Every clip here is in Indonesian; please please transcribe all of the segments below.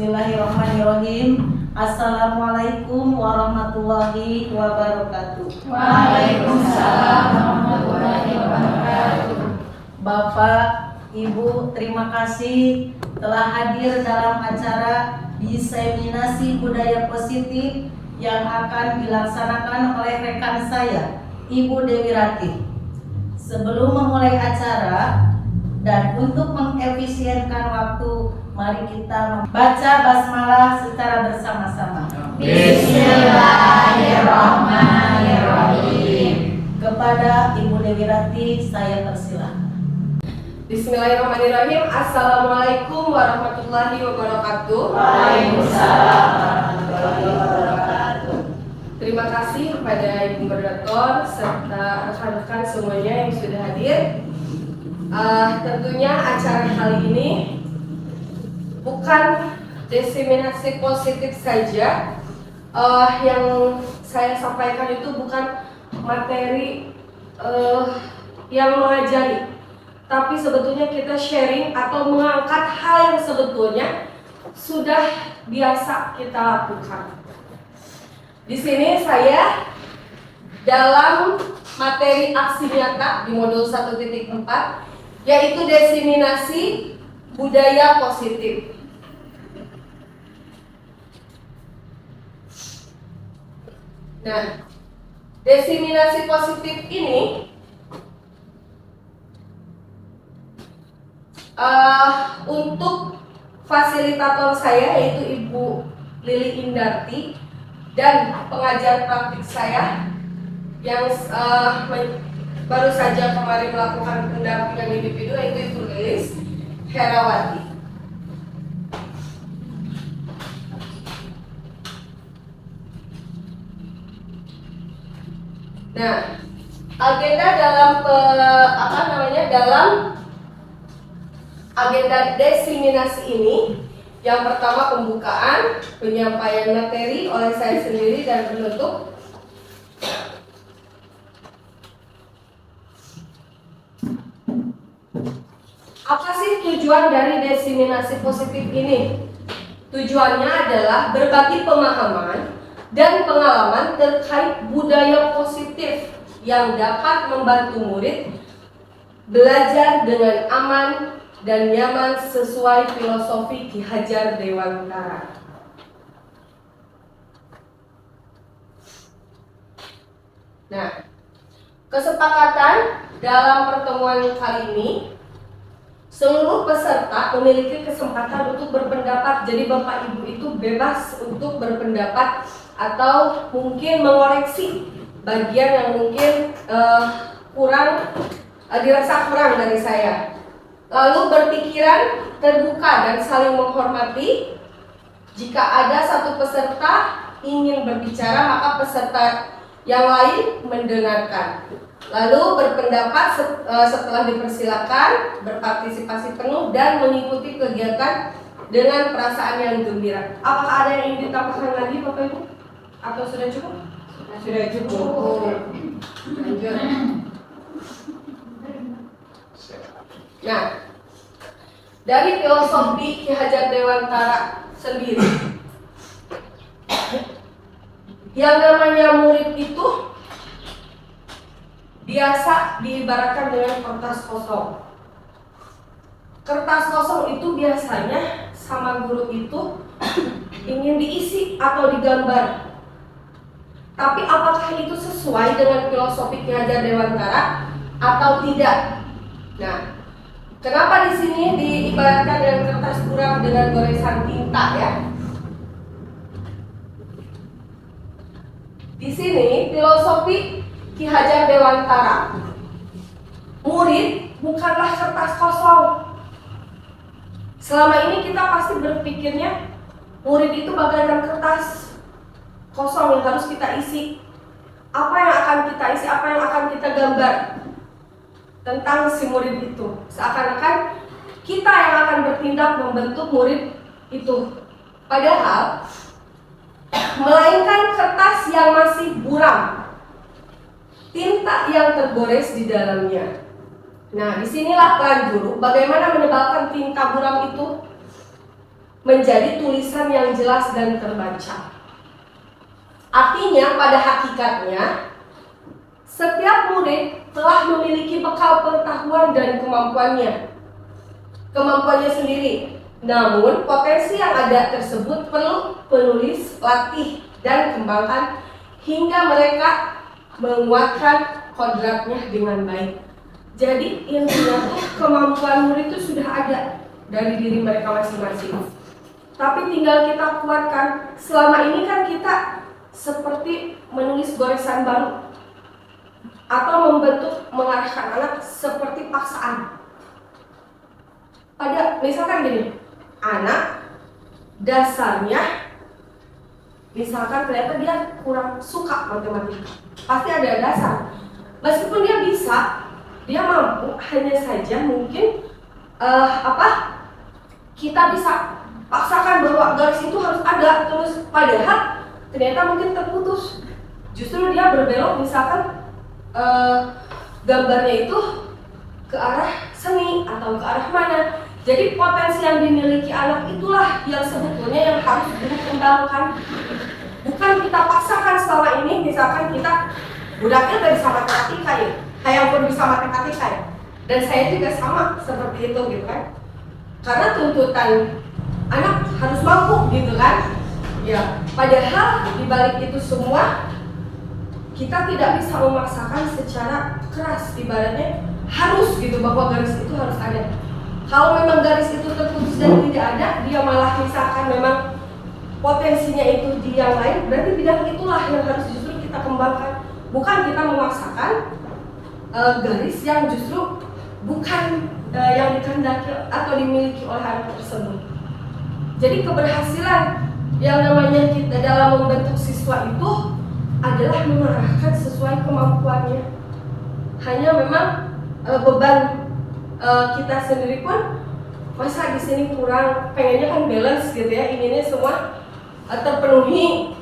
Bismillahirrahmanirrahim. Assalamualaikum warahmatullahi wabarakatuh. Waalaikumsalam warahmatullahi wabarakatuh. Bapak, Ibu, terima kasih telah hadir dalam acara diseminasi budaya positif yang akan dilaksanakan oleh rekan saya, Ibu Dewi Ratih. Sebelum memulai acara dan untuk mengefisienkan waktu, mari kita membaca basmalah secara bersama-sama. Bismillahirrahmanirrahim. Kepada Ibu Dewi Ratih, saya persilahkan. Bismillahirrahmanirrahim. Assalamualaikum warahmatullahi wabarakatuh. Waalaikumsalam warahmatullahi wabarakatuh. Terima kasih kepada Ibu Moderator serta rekan-rekan semuanya yang sudah hadir. Tentunya acara kali ini bukan diseminasi positif saja. Yang saya sampaikan itu bukan materi yang mengajari, tapi sebetulnya kita sharing atau mengangkat hal yang sebetulnya sudah biasa kita lakukan. Di sini saya dalam materi aksi nyata di modul 1.4, yaitu diseminasi budaya positif. Nah, diseminasi positif ini untuk fasilitator saya yaitu Ibu Lili Indarti dan pengajar praktik saya yang baru saja kemarin melakukan pendampingan individu yaitu Ibu Lilis Herawati. Nah, agenda dalam dalam agenda diseminasi ini, yang pertama pembukaan, penyampaian materi oleh saya sendiri dan penutup. Apa sih tujuan dari diseminasi positif ini? Tujuannya adalah berbagi pemahaman dan pengalaman terkait budaya positif yang dapat membantu murid belajar dengan aman dan nyaman sesuai filosofi Ki Hajar Dewantara. Nah, kesepakatan dalam pertemuan kali ini, seluruh peserta memiliki kesempatan untuk berpendapat. Jadi Bapak Ibu itu bebas untuk berpendapat atau mungkin mengoreksi bagian yang mungkin dirasa kurang dari saya. Lalu berpikiran terbuka dan saling menghormati. Jika ada satu peserta ingin berbicara, maka peserta yang lain mendengarkan. Lalu berpendapat setelah dipersilakan, berpartisipasi penuh dan mengikuti kegiatan dengan perasaan yang gembira. Apakah ada yang ingin ditambahkan lagi Bapak Ibu? Atau sudah cukup? Sudah cukup. Lanjut. Nah, dari filosofi Ki Hajar Dewantara sendiri, yang namanya murid itu biasa diibaratkan dengan kertas kosong. Kertas kosong itu biasanya sama guru itu ingin diisi atau digambar. Tapi apakah itu sesuai dengan filosofi Ki Hajar Dewantara atau tidak? Nah, kenapa di sini diibaratkan dengan kertas buram dengan goresan tinta ya? Di sini filosofi Ki Hajar Dewantara, murid bukanlah kertas kosong. Selama ini kita pasti berpikirnya murid itu bagaikan kertas kosong yang harus kita isi. Apa yang akan kita isi, apa yang akan kita gambar tentang si murid itu. Seakan-akan kita yang akan bertindak membentuk murid itu. Padahal melainkan kertas yang masih buram, tinta yang tergores di dalamnya. Nah, disinilah peran guru bagaimana menebalkan tinta buram itu. menjadi tulisan yang jelas dan terbaca. Artinya pada hakikatnya setiap murid telah memiliki bekal pengetahuan dan kemampuannya sendiri. Namun potensi yang ada tersebut perlu penulis latih dan kembangkan hingga mereka menguatkan kodratnya dengan baik. Jadi intinya kemampuan murid itu sudah ada dari diri mereka masing-masing. Tapi tinggal kita kuatkan. Selama ini kan kita seperti menulis goresan baru atau mengarahkan anak seperti paksaan. Misalkan gini, anak dasarnya misalkan ternyata dia kurang suka matematika, pasti ada dasar. Meskipun dia bisa, dia mampu, hanya saja mungkin kita bisa paksakan bahwa garis itu harus ada terus, padahal ternyata mungkin terputus. Justru dia berbelok, misalkan gambarnya itu ke arah seni atau ke arah mana. Jadi potensi yang dimiliki anak itulah yang sebetulnya yang harus dikembangkan. Bukan kita paksakan selama ini, misalkan kita budaknya udah bisa matematika ya, kayak pun bisa matematika ya. Dan saya juga sama seperti itu gitu kan. Karena tuntutan anak harus mampu gitu kan. Ya, padahal dibalik itu semua kita tidak bisa memaksakan secara keras, ibaratnya harus gitu bahwa garis itu harus ada. Kalau memang garis itu terputus dan tidak ada, dia malah misalkan memang potensinya itu di yang lain, berarti bidang itulah yang harus justru kita kembangkan. Bukan kita memaksakan garis yang justru bukan yang dikehendaki atau dimiliki oleh anak tersebut. Jadi keberhasilan yang namanya kita dalam membentuk siswa itu adalah mengarahkan sesuai kemampuannya. Hanya memang beban kita sendiri pun masa di sini kurang, pengennya kan balance gitu ya, inginnya semua terpenuhi,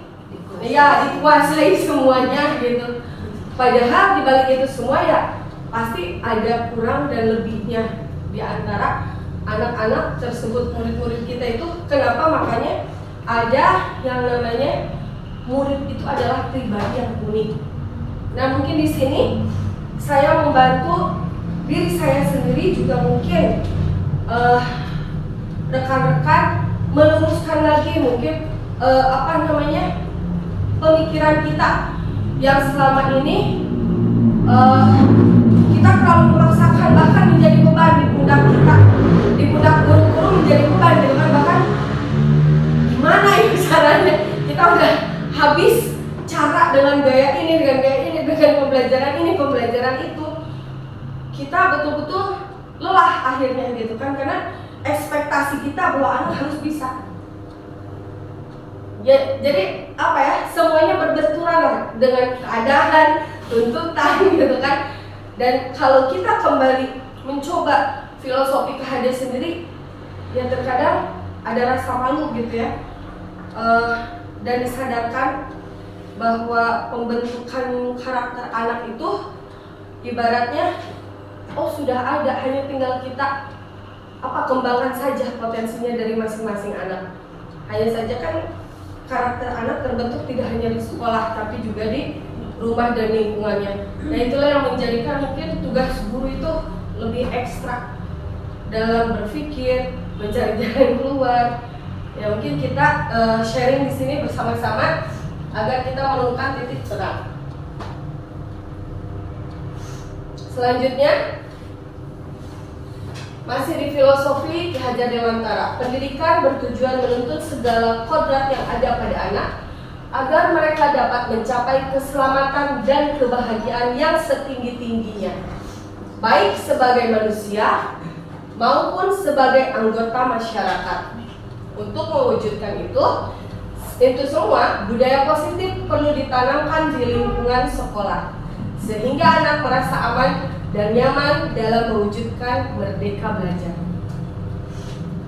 ya dikuasai semuanya gitu. Padahal di balik itu semua ya pasti ada kurang dan lebihnya di antara anak-anak tersebut, murid-murid kita itu. Kenapa? Makanya ada yang namanya murid itu adalah pribadi yang unik. Nah mungkin di sini saya membantu diri saya sendiri, juga mungkin rekan-rekan meluruskan lagi mungkin pemikiran kita yang selama ini kita terlalu memaksakan, bahkan menjadi beban di pundak kita, di pundak guru-guru menjadi beban gitu kan. Bahkan gimana itu caranya, kita udah habis cara dengan gaya ini, dengan pembelajaran itu, kita betul-betul lelah akhirnya gitu kan, karena ekspektasi kita bahwa anak harus bisa. Ya, jadi semuanya berbenturan lah dengan keadaan, tuntutan gitu kan. Dan kalau kita kembali mencoba filosofi kehadir sendiri, ya terkadang ada rasa malu gitu ya, dan disadarkan bahwa pembentukan karakter anak itu ibaratnya sudah ada, hanya tinggal kita kembangkan saja potensinya dari masing-masing anak. Hanya saja kan karakter anak terbentuk tidak hanya di sekolah, tapi juga di rumah dan lingkungannya. Nah itulah yang menjadikan mungkin tugas guru itu lebih ekstra dalam berpikir, mencari jalan keluar. Ya mungkin kita sharing di sini bersama-sama agar kita menemukan titik terang. Selanjutnya masih di filosofi Ki Hajar Dewantara. Pendidikan bertujuan menuntut segala kodrat yang ada pada anak agar mereka dapat mencapai keselamatan dan kebahagiaan yang setinggi-tingginya, baik sebagai manusia maupun sebagai anggota masyarakat. Untuk mewujudkan itu semua budaya positif perlu ditanamkan di lingkungan sekolah, sehingga anak merasa aman dan nyaman dalam mewujudkan merdeka belajar.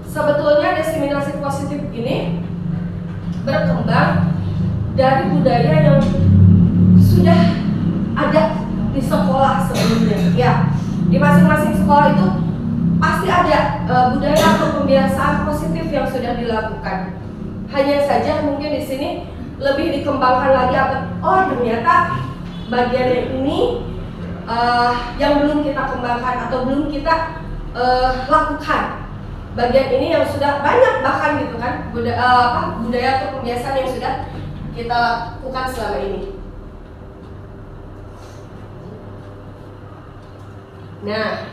Sebetulnya diseminasi positif ini berkembang dari budaya yang sudah ada di sekolah sebelumnya. Ya, di masing-masing sekolah itu pasti ada budaya atau kebiasaan positif yang sudah dilakukan. Hanya saja mungkin di sini lebih dikembangkan lagi oh ternyata bagian yang ini yang belum kita kembangkan atau belum kita lakukan. Bagian ini yang sudah banyak bahkan gitu kan budaya atau kebiasaan yang sudah kita lakukan selama ini. Nah,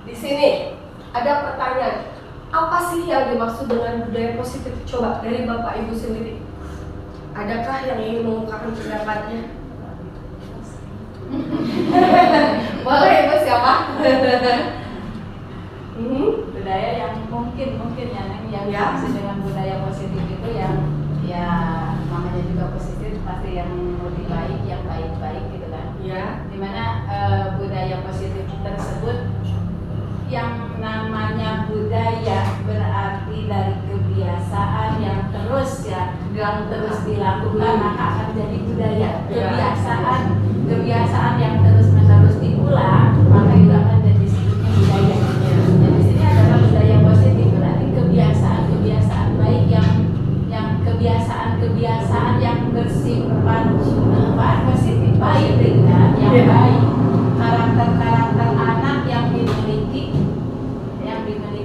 di sini ada pertanyaan, apa sih yang dimaksud dengan budaya positif? Coba dari Bapak Ibu sendiri, adakah yang ingin mengungkapkan pendapatnya? Boleh Ibu, siapa? Budaya yang mungkin yang Ya. dimaksud dengan budaya positif itu yang ya namanya juga positif pasti yang lebih baik, yang baik-baik gitu kan. Ya. Dimana budaya positif tersebut yang namanya budaya berarti dari kebiasaan yang terus dilakukan maka akan jadi budaya. Kebiasaan yang terus menerus diulang maka itu akan jadi disebutnya budaya. Dan di sini adalah budaya positif berarti kebiasaan baik yang kebiasaan yang bersifat positif baik dengan yang baik, karakter anak yang dimiliki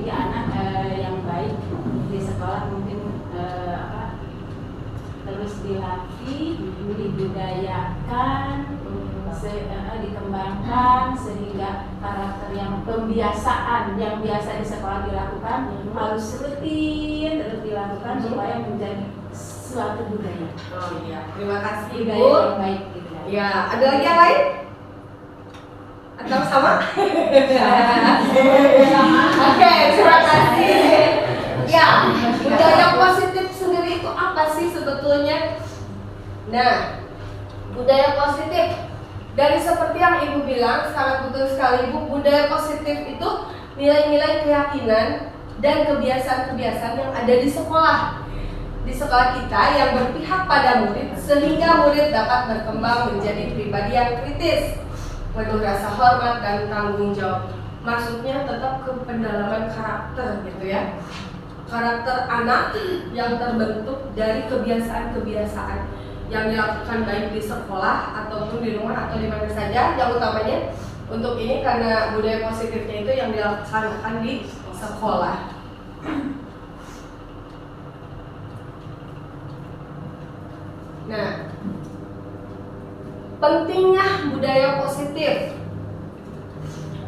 anak yang baik di sekolah mungkin terus dilatih, dibudayakan, dikembangkan sehingga karakter yang pembiasaan yang biasa di sekolah dilakukan harus rutin terus dilakukan supaya menjadi suatu budaya. Oh iya, terima kasih Budaya Ibu. yang baik gitu ya. Ya, ada lagi yang lain? Atau sama? Oke, terima kasih. Ya, budaya positif sendiri itu apa sih sebetulnya? Nah, budaya positif dari seperti yang Ibu bilang, sangat betul sekali Ibu, budaya positif itu nilai-nilai keyakinan dan kebiasaan-kebiasaan yang ada di sekolah. Di sekolah kita yang berpihak pada murid sehingga murid dapat berkembang menjadi pribadi yang kritis, penuh rasa hormat dan tanggung jawab. Maksudnya tetap ke pendalaman karakter gitu ya. Karakter anak yang terbentuk dari kebiasaan-kebiasaan yang dilakukan baik di sekolah ataupun di rumah atau di mana saja. Yang utamanya untuk ini karena budaya positifnya itu yang dilaksanakan di sekolah. Nah, pentingnya budaya positif.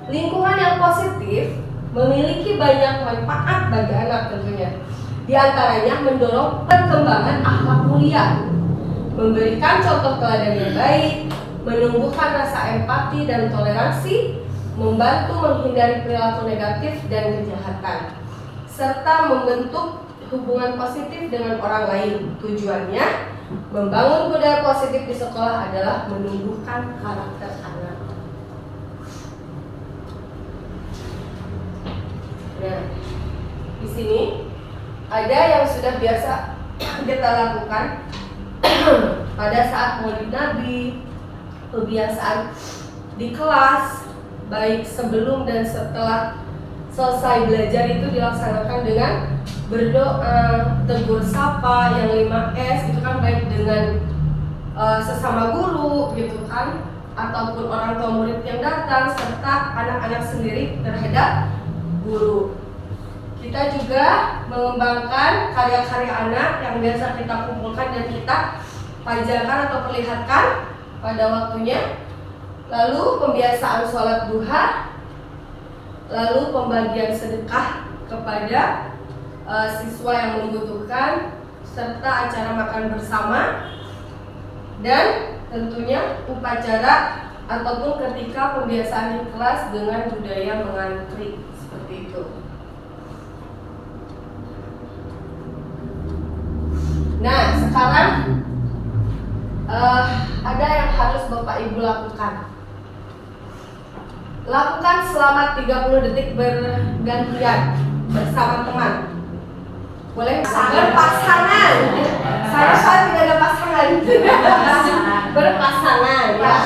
Lingkungan yang positif memiliki banyak manfaat bagi anak tentunya. Di antaranya mendorong perkembangan akhlak mulia, memberikan contoh teladan yang baik, menumbuhkan rasa empati dan toleransi, membantu menghindari perilaku negatif dan kejahatan, serta membentuk hubungan positif dengan orang lain. Tujuannya membangun budaya positif di sekolah adalah menumbuhkan karakter anak. Nah, di sini ada yang sudah biasa kita lakukan pada saat Maulid Nabi, kebiasaan di kelas, baik sebelum dan setelah selesai belajar itu dilaksanakan dengan berdoa, tegur sapa yang 5S itu kan baik dengan sesama guru gitu kan, ataupun orang tua murid yang datang serta anak-anak sendiri terhadap guru. Kita juga mengembangkan karya-karya anak yang biasa kita kumpulkan dan kita pajarkan atau perlihatkan pada waktunya. Lalu pembiasaan sholat duha, lalu pembagian sedekah kepada siswa yang membutuhkan, serta acara makan bersama, dan tentunya upacara ataupun ketika pembiasaan di kelas dengan budaya mengantri seperti itu. Nah, sekarang ada yang harus Bapak Ibu lakukan. Lakukan selama 30 detik bergantian bersama teman. Boleh berpasangan. Saya tidak ada pasangan. Berpasangan ya.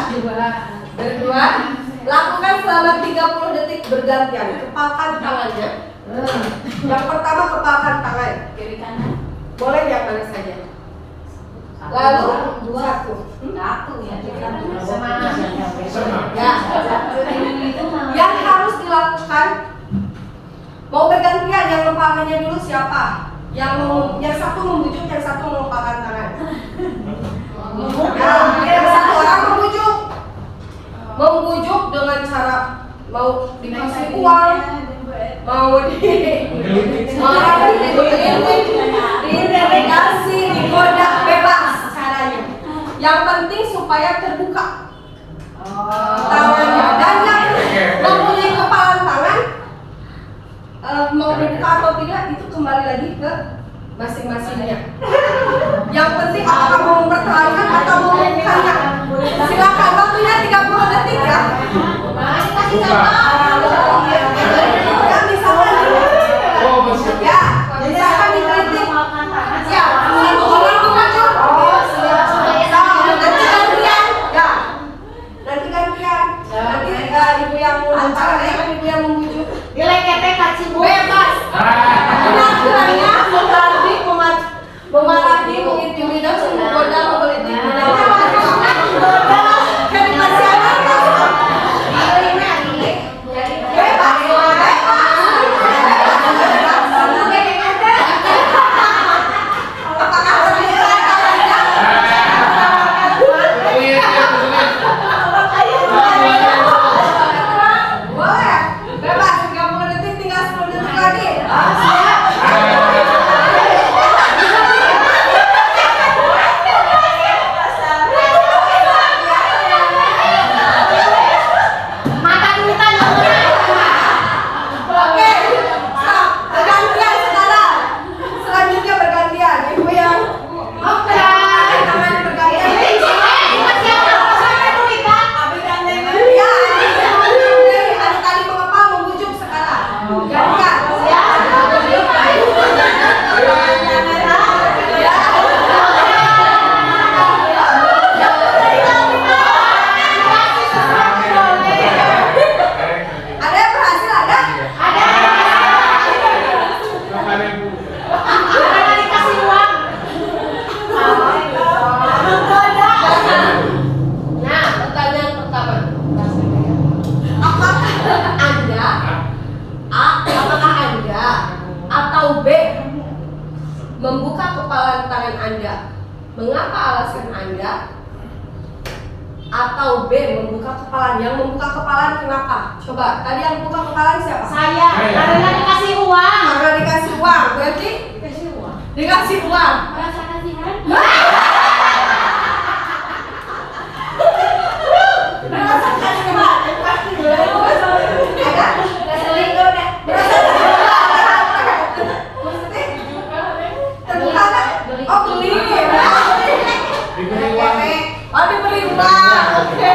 Berdua. Lakukan selama 30 detik bergantian. Kepalkan tangannya Yang pertama kepalkan tangan. Kiri kanan. Boleh yang mana saja. Lalu satu. Satu ya. Ya. Yang harus dilakukan mau bergantian, yang mempalkannya dulu siapa? Yang satu membujuk, yang satu mengepalkan tangan. Yang satu orang membujuk dengan cara mau dikasih uang, mau dikasih, digoda, bebas caranya. Yang penting supaya terbuka tangannya, dan yang mempunyai kepalan tangan mau dibuka atau tidak itu kembali lagi ke masing-masingnya. Yang penting apakah mau mempertahankan atau mau membukanya. Silakan, waktunya 30 detik ya. Kasih contoh. Ya, misalkan dikritik. Ya, satu orang mengacu. Nanti gantian. Ya, nanti gantian. Nanti ibu yang ibu yang membujuk. Bebas. Penampilannya memarahi, mengintimidasi, menggoda, menggelitik, membuka kepalan tangan Anda. Mengapa alasan Anda? Atau B, membuka kepalan. Yang membuka kepalan kenapa? Coba, tadi yang membuka kepalan siapa? Saya. Karena dikasih uang. Karena dikasih uang. Berarti? Dikasih uang. Dikasih uang. Merasa kasihan. Merasa kasihan. Pasti. Ada? Selingkuh deh. Terbuka kan? Oh, beli. Diberi uang. Oh, diberi uang. Oke.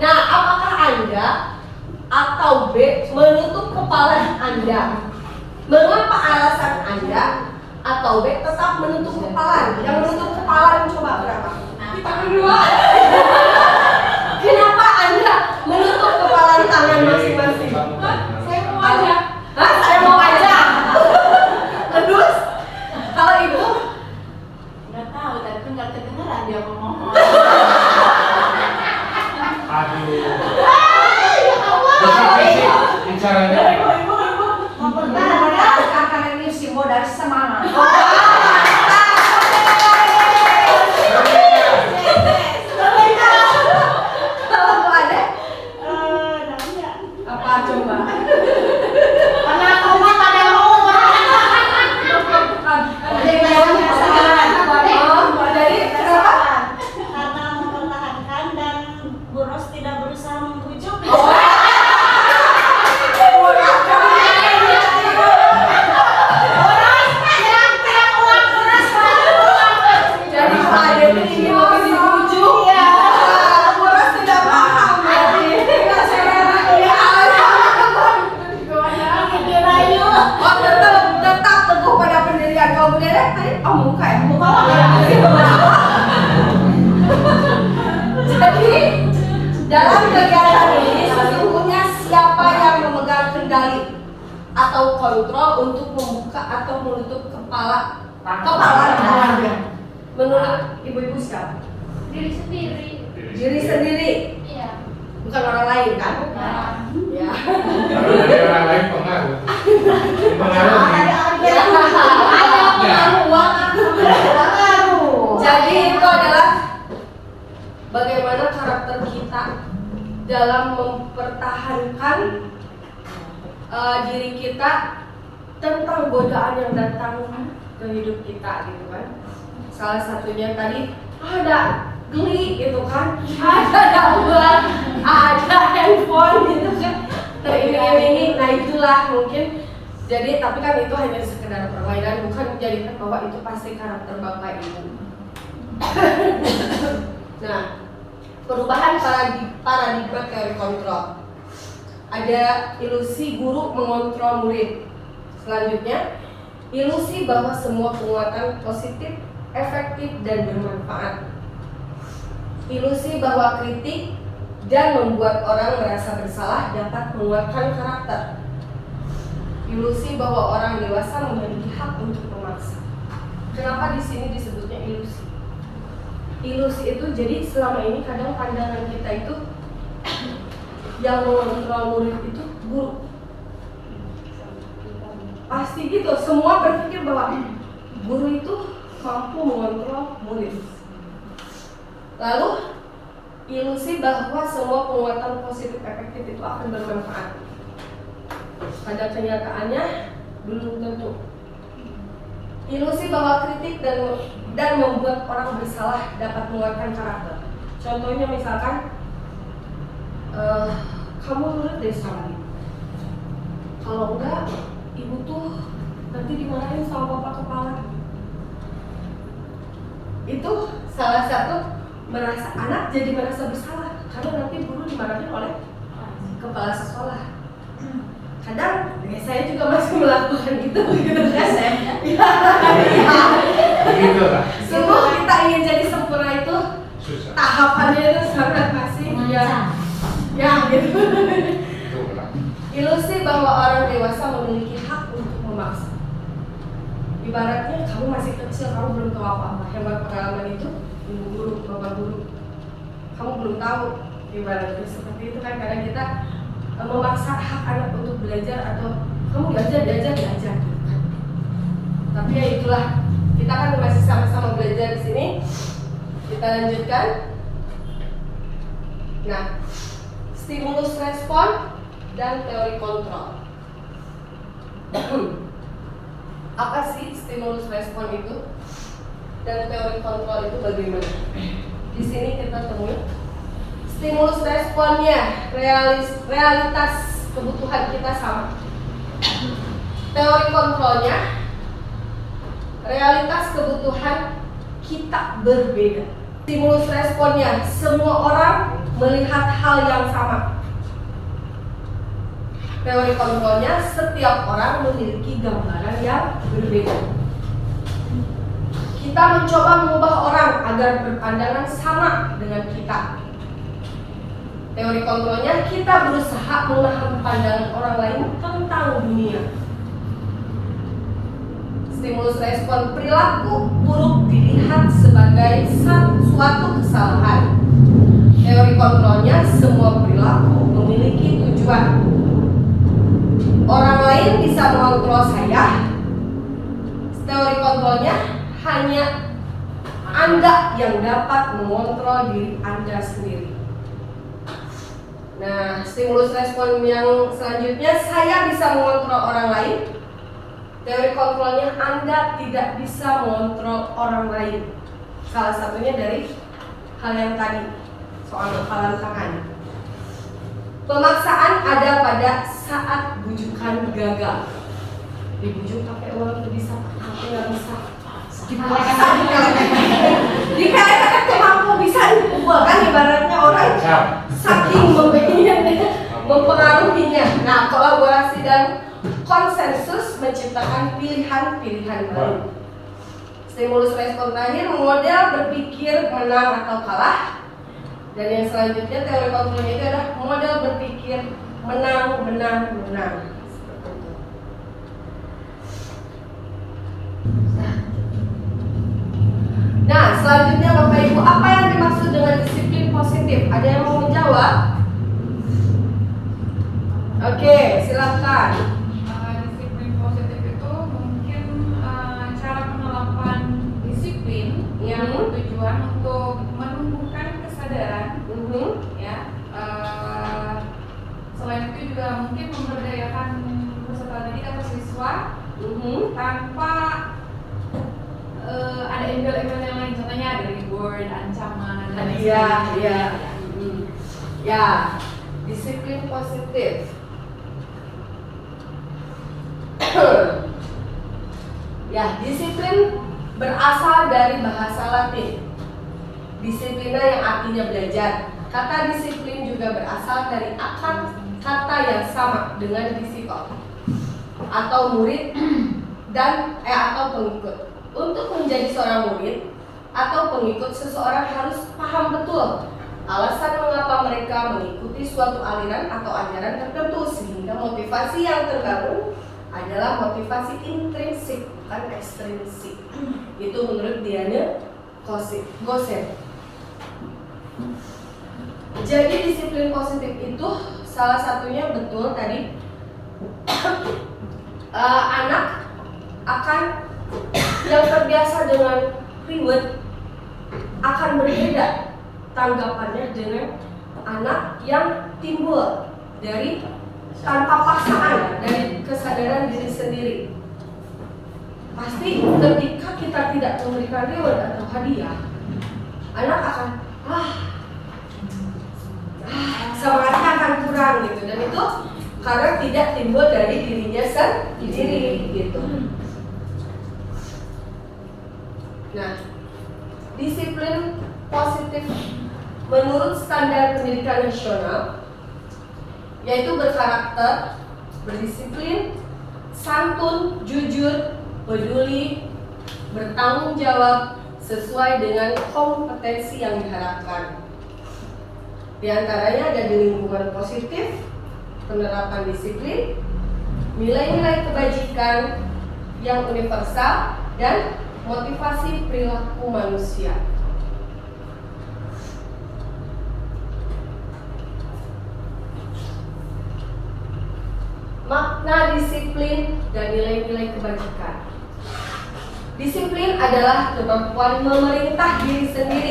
Nah, apakah Anda atau B menutup kepala Anda? Mengapa alasan Anda atau B tetap menutup kepala? Yang menutup kepala coba berapa? Kita berdua. Kenapa Anda menutup kepala tangan masing-masing? Saya mau aja. Hah? Saya mau aja. Terus kalau ibu Nggak tahu, tapi nggak kedengeran dia ngomong. Aduh. Ya Allah. Fisik bicaranya. Karena ini simbol dari semangat. kalau mau ada apa coba? Karena aku mah pada mau. Oh, jadi kenapa? Karena mempertahankan dan Bu Ros tidak berusaha membujuk. Jadi Pak Ade ini mau dibujuk. Iya. Boros tidak paham berarti. Oh, tetap teguh pada pendirian. Kalau Bu Dede tadi muka ya. Jadi dalam dalam kegiatan ini sesungguhnya siapa yang memegang kendali atau kontrol untuk membuka atau menutup kepala Anda? Menurut ibu-ibu siapa? Diri sendiri. Diri sendiri, Iya. bukan orang lain kan? Nah, Ya. Kalau dari orang lain pengaruh. Pengaruh nih. Ya. Jadi itu adalah bagaimana karakter kita dalam mempertahankan diri kita tentang godaan yang datang ke hidup kita gitu kan. Salah satunya tadi ada geli gitu kan, ada uang, ada handphone gitu kan, teriming-imingi. Nah itulah mungkin. Jadi tapi kan itu hanya sekedar permainan, bukan menjadikan bahwa itu pasti karakter bapak ibu. Nah, perubahan paradigma teori kontrol. Ada ilusi guru mengontrol murid. Selanjutnya, ilusi bahwa semua penguatan positif, efektif dan bermanfaat. Ilusi bahwa kritik dan membuat orang merasa bersalah dapat menguatkan karakter. Ilusi bahwa orang dewasa memiliki hak untuk memaksa. Kenapa di sini disebutnya ilusi? Ilusi itu jadi selama ini kadang pandangan kita itu yang mengontrol murid itu guru. Pasti gitu, semua berpikir bahwa guru itu mampu mengontrol murid. Lalu ilusi bahwa semua penguatan positif efektif itu akan bermanfaat. Pada kenyataannya belum tentu. Ilusi bahwa kritik dan membuat orang bersalah dapat menguatkan karakter. Contohnya misalkan kamu nurut deh sama ibu. Kalau enggak, ibu tuh nanti dimarahin sama bapak kepala. Itu salah satu anak jadi merasa bersalah karena nanti guru dimarahin oleh kepala sekolah. Kadang saya juga masih melakukan itu gitu kan. Begitu lah. Sungguh kita ingin jadi sempurna itu Susah. tahapannya itu sangat masih ya gitu. Itu lah. Ilusi bahwa orang dewasa memiliki hak untuk memaksa. Ibaratnya kamu masih kecil, kamu belum tahu apa-apa. Yang berpengalaman itu ibu guru, bapak guru. Kamu belum tahu. Ibaratnya seperti itu kan, kadang kita memaksa hak anak untuk belajar atau kamu belajar. Tapi ya itulah, kita kan masih sama-sama belajar di sini. Kita lanjutkan. Nah, stimulus respon dan teori kontrol. Apa sih stimulus respon itu dan teori kontrol itu bagaimana? Di sini kita temui stimulus responnya, realitas kebutuhan kita sama. Teori kontrolnya, realitas kebutuhan kita berbeda. Stimulus responnya, semua orang melihat hal yang sama. Teori kontrolnya, setiap orang memiliki gambaran yang berbeda. Kita mencoba mengubah orang agar berpandangan sama dengan kita. Teori kontrolnya, kita berusaha menahan pandangan orang lain tentang dunia. Stimulus respon, perilaku buruk dilihat sebagai suatu kesalahan. Teori kontrolnya, semua perilaku memiliki tujuan. Orang lain bisa mengontrol saya. Teori kontrolnya, hanya Anda yang dapat mengontrol diri Anda sendiri. Nah, stimulus respon yang selanjutnya, saya bisa mengontrol orang lain. Teori kontrolnya, Anda tidak bisa mengontrol orang lain. Salah satunya dari hal yang tadi, soal hafalan tangan. Pemaksaan ada pada saat bujukan gagal. Dibujuk pakai uang itu bisa, tapi nggak bisa. Dikatakan tuh mampu bisa diubah kan, ibaratnya orang saking mempengaruhinya. Nah, kolaborasi dan konsensus menciptakan pilihan-pilihan baru. Stimulus respon terakhir, model berpikir menang atau kalah. Dan yang selanjutnya teori konflik itu adalah model berpikir menang. Seperti itu. Nah, selanjutnya Bapak Ibu, apa yang dimaksud dengan disiplin positif? Ada yang mau menjawab? Oke, silakan. Disiplin positif itu mungkin cara penerapan disiplin yang bertujuan untuk menumbuhkan kesadaran, ya. Selain itu juga mungkin memberdayakan peserta didik atau siswa tanpa ada embel-embel yang lain, contohnya ada reward, ancaman, dan lain sebagainya. Ya, disiplin positif. Ya, disiplin berasal dari bahasa Latin. Disiplina yang artinya belajar. Kata disiplin juga berasal dari akar kata yang sama dengan disiple atau murid atau pengikut. Untuk menjadi seorang murid atau pengikut, seseorang harus paham betul alasan mengapa mereka mengikuti suatu aliran atau ajaran tertentu, sehingga motivasi yang terbangun adalah motivasi intrinsik, bukan ekstrinsik. Itu menurut Diana Gosen. Jadi disiplin positif itu salah satunya betul tadi anak akan yang terbiasa dengan reward akan berbeda tanggapannya dengan anak yang timbul dari tanpa paksaan, dari kesadaran diri sendiri. Pasti ketika kita tidak memberikan reward atau hadiah, anak akan semangatnya akan kurang gitu, dan itu karena tidak timbul dari dirinya sendiri gitu. Nah, disiplin positif menurut standar pendidikan nasional yaitu berkarakter berdisiplin, santun, jujur, peduli, bertanggung jawab sesuai dengan kompetensi yang diharapkan. Di antaranya ada di lingkungan positif, penerapan disiplin, nilai-nilai kebajikan yang universal, dan motivasi perilaku manusia. Makna disiplin dan nilai-nilai kebajikan. Disiplin adalah kemampuan memerintah diri sendiri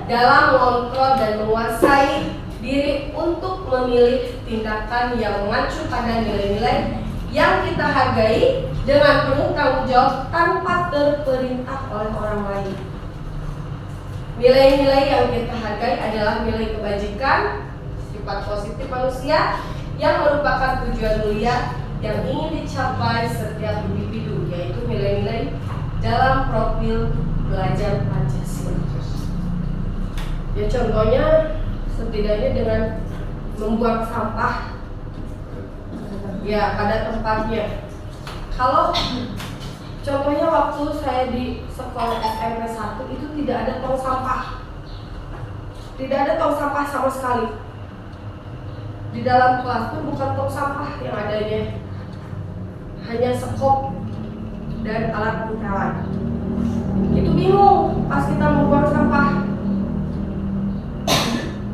dalam mengontrol dan menguasai diri untuk memilih tindakan yang mengacu pada nilai-nilai yang kita hargai dengan penuh tanggung jawab tanpa terperintah oleh orang lain. Nilai-nilai yang kita hargai adalah nilai kebajikan, sifat positif manusia yang merupakan tujuan mulia yang ingin dicapai setiap individu, yaitu nilai-nilai dalam profil belajar Pancasila. Ya, contohnya setidaknya dengan membuang sampah ya pada tempatnya. Kalau contohnya waktu saya di sekolah SMP 1 itu tidak ada tong sampah. Tidak ada tong sampah sama sekali. Di dalam kelas pun bukan tong sampah yang adanya, hanya sekop dan alat pentelan. Itu bingung pas kita membuang sampah.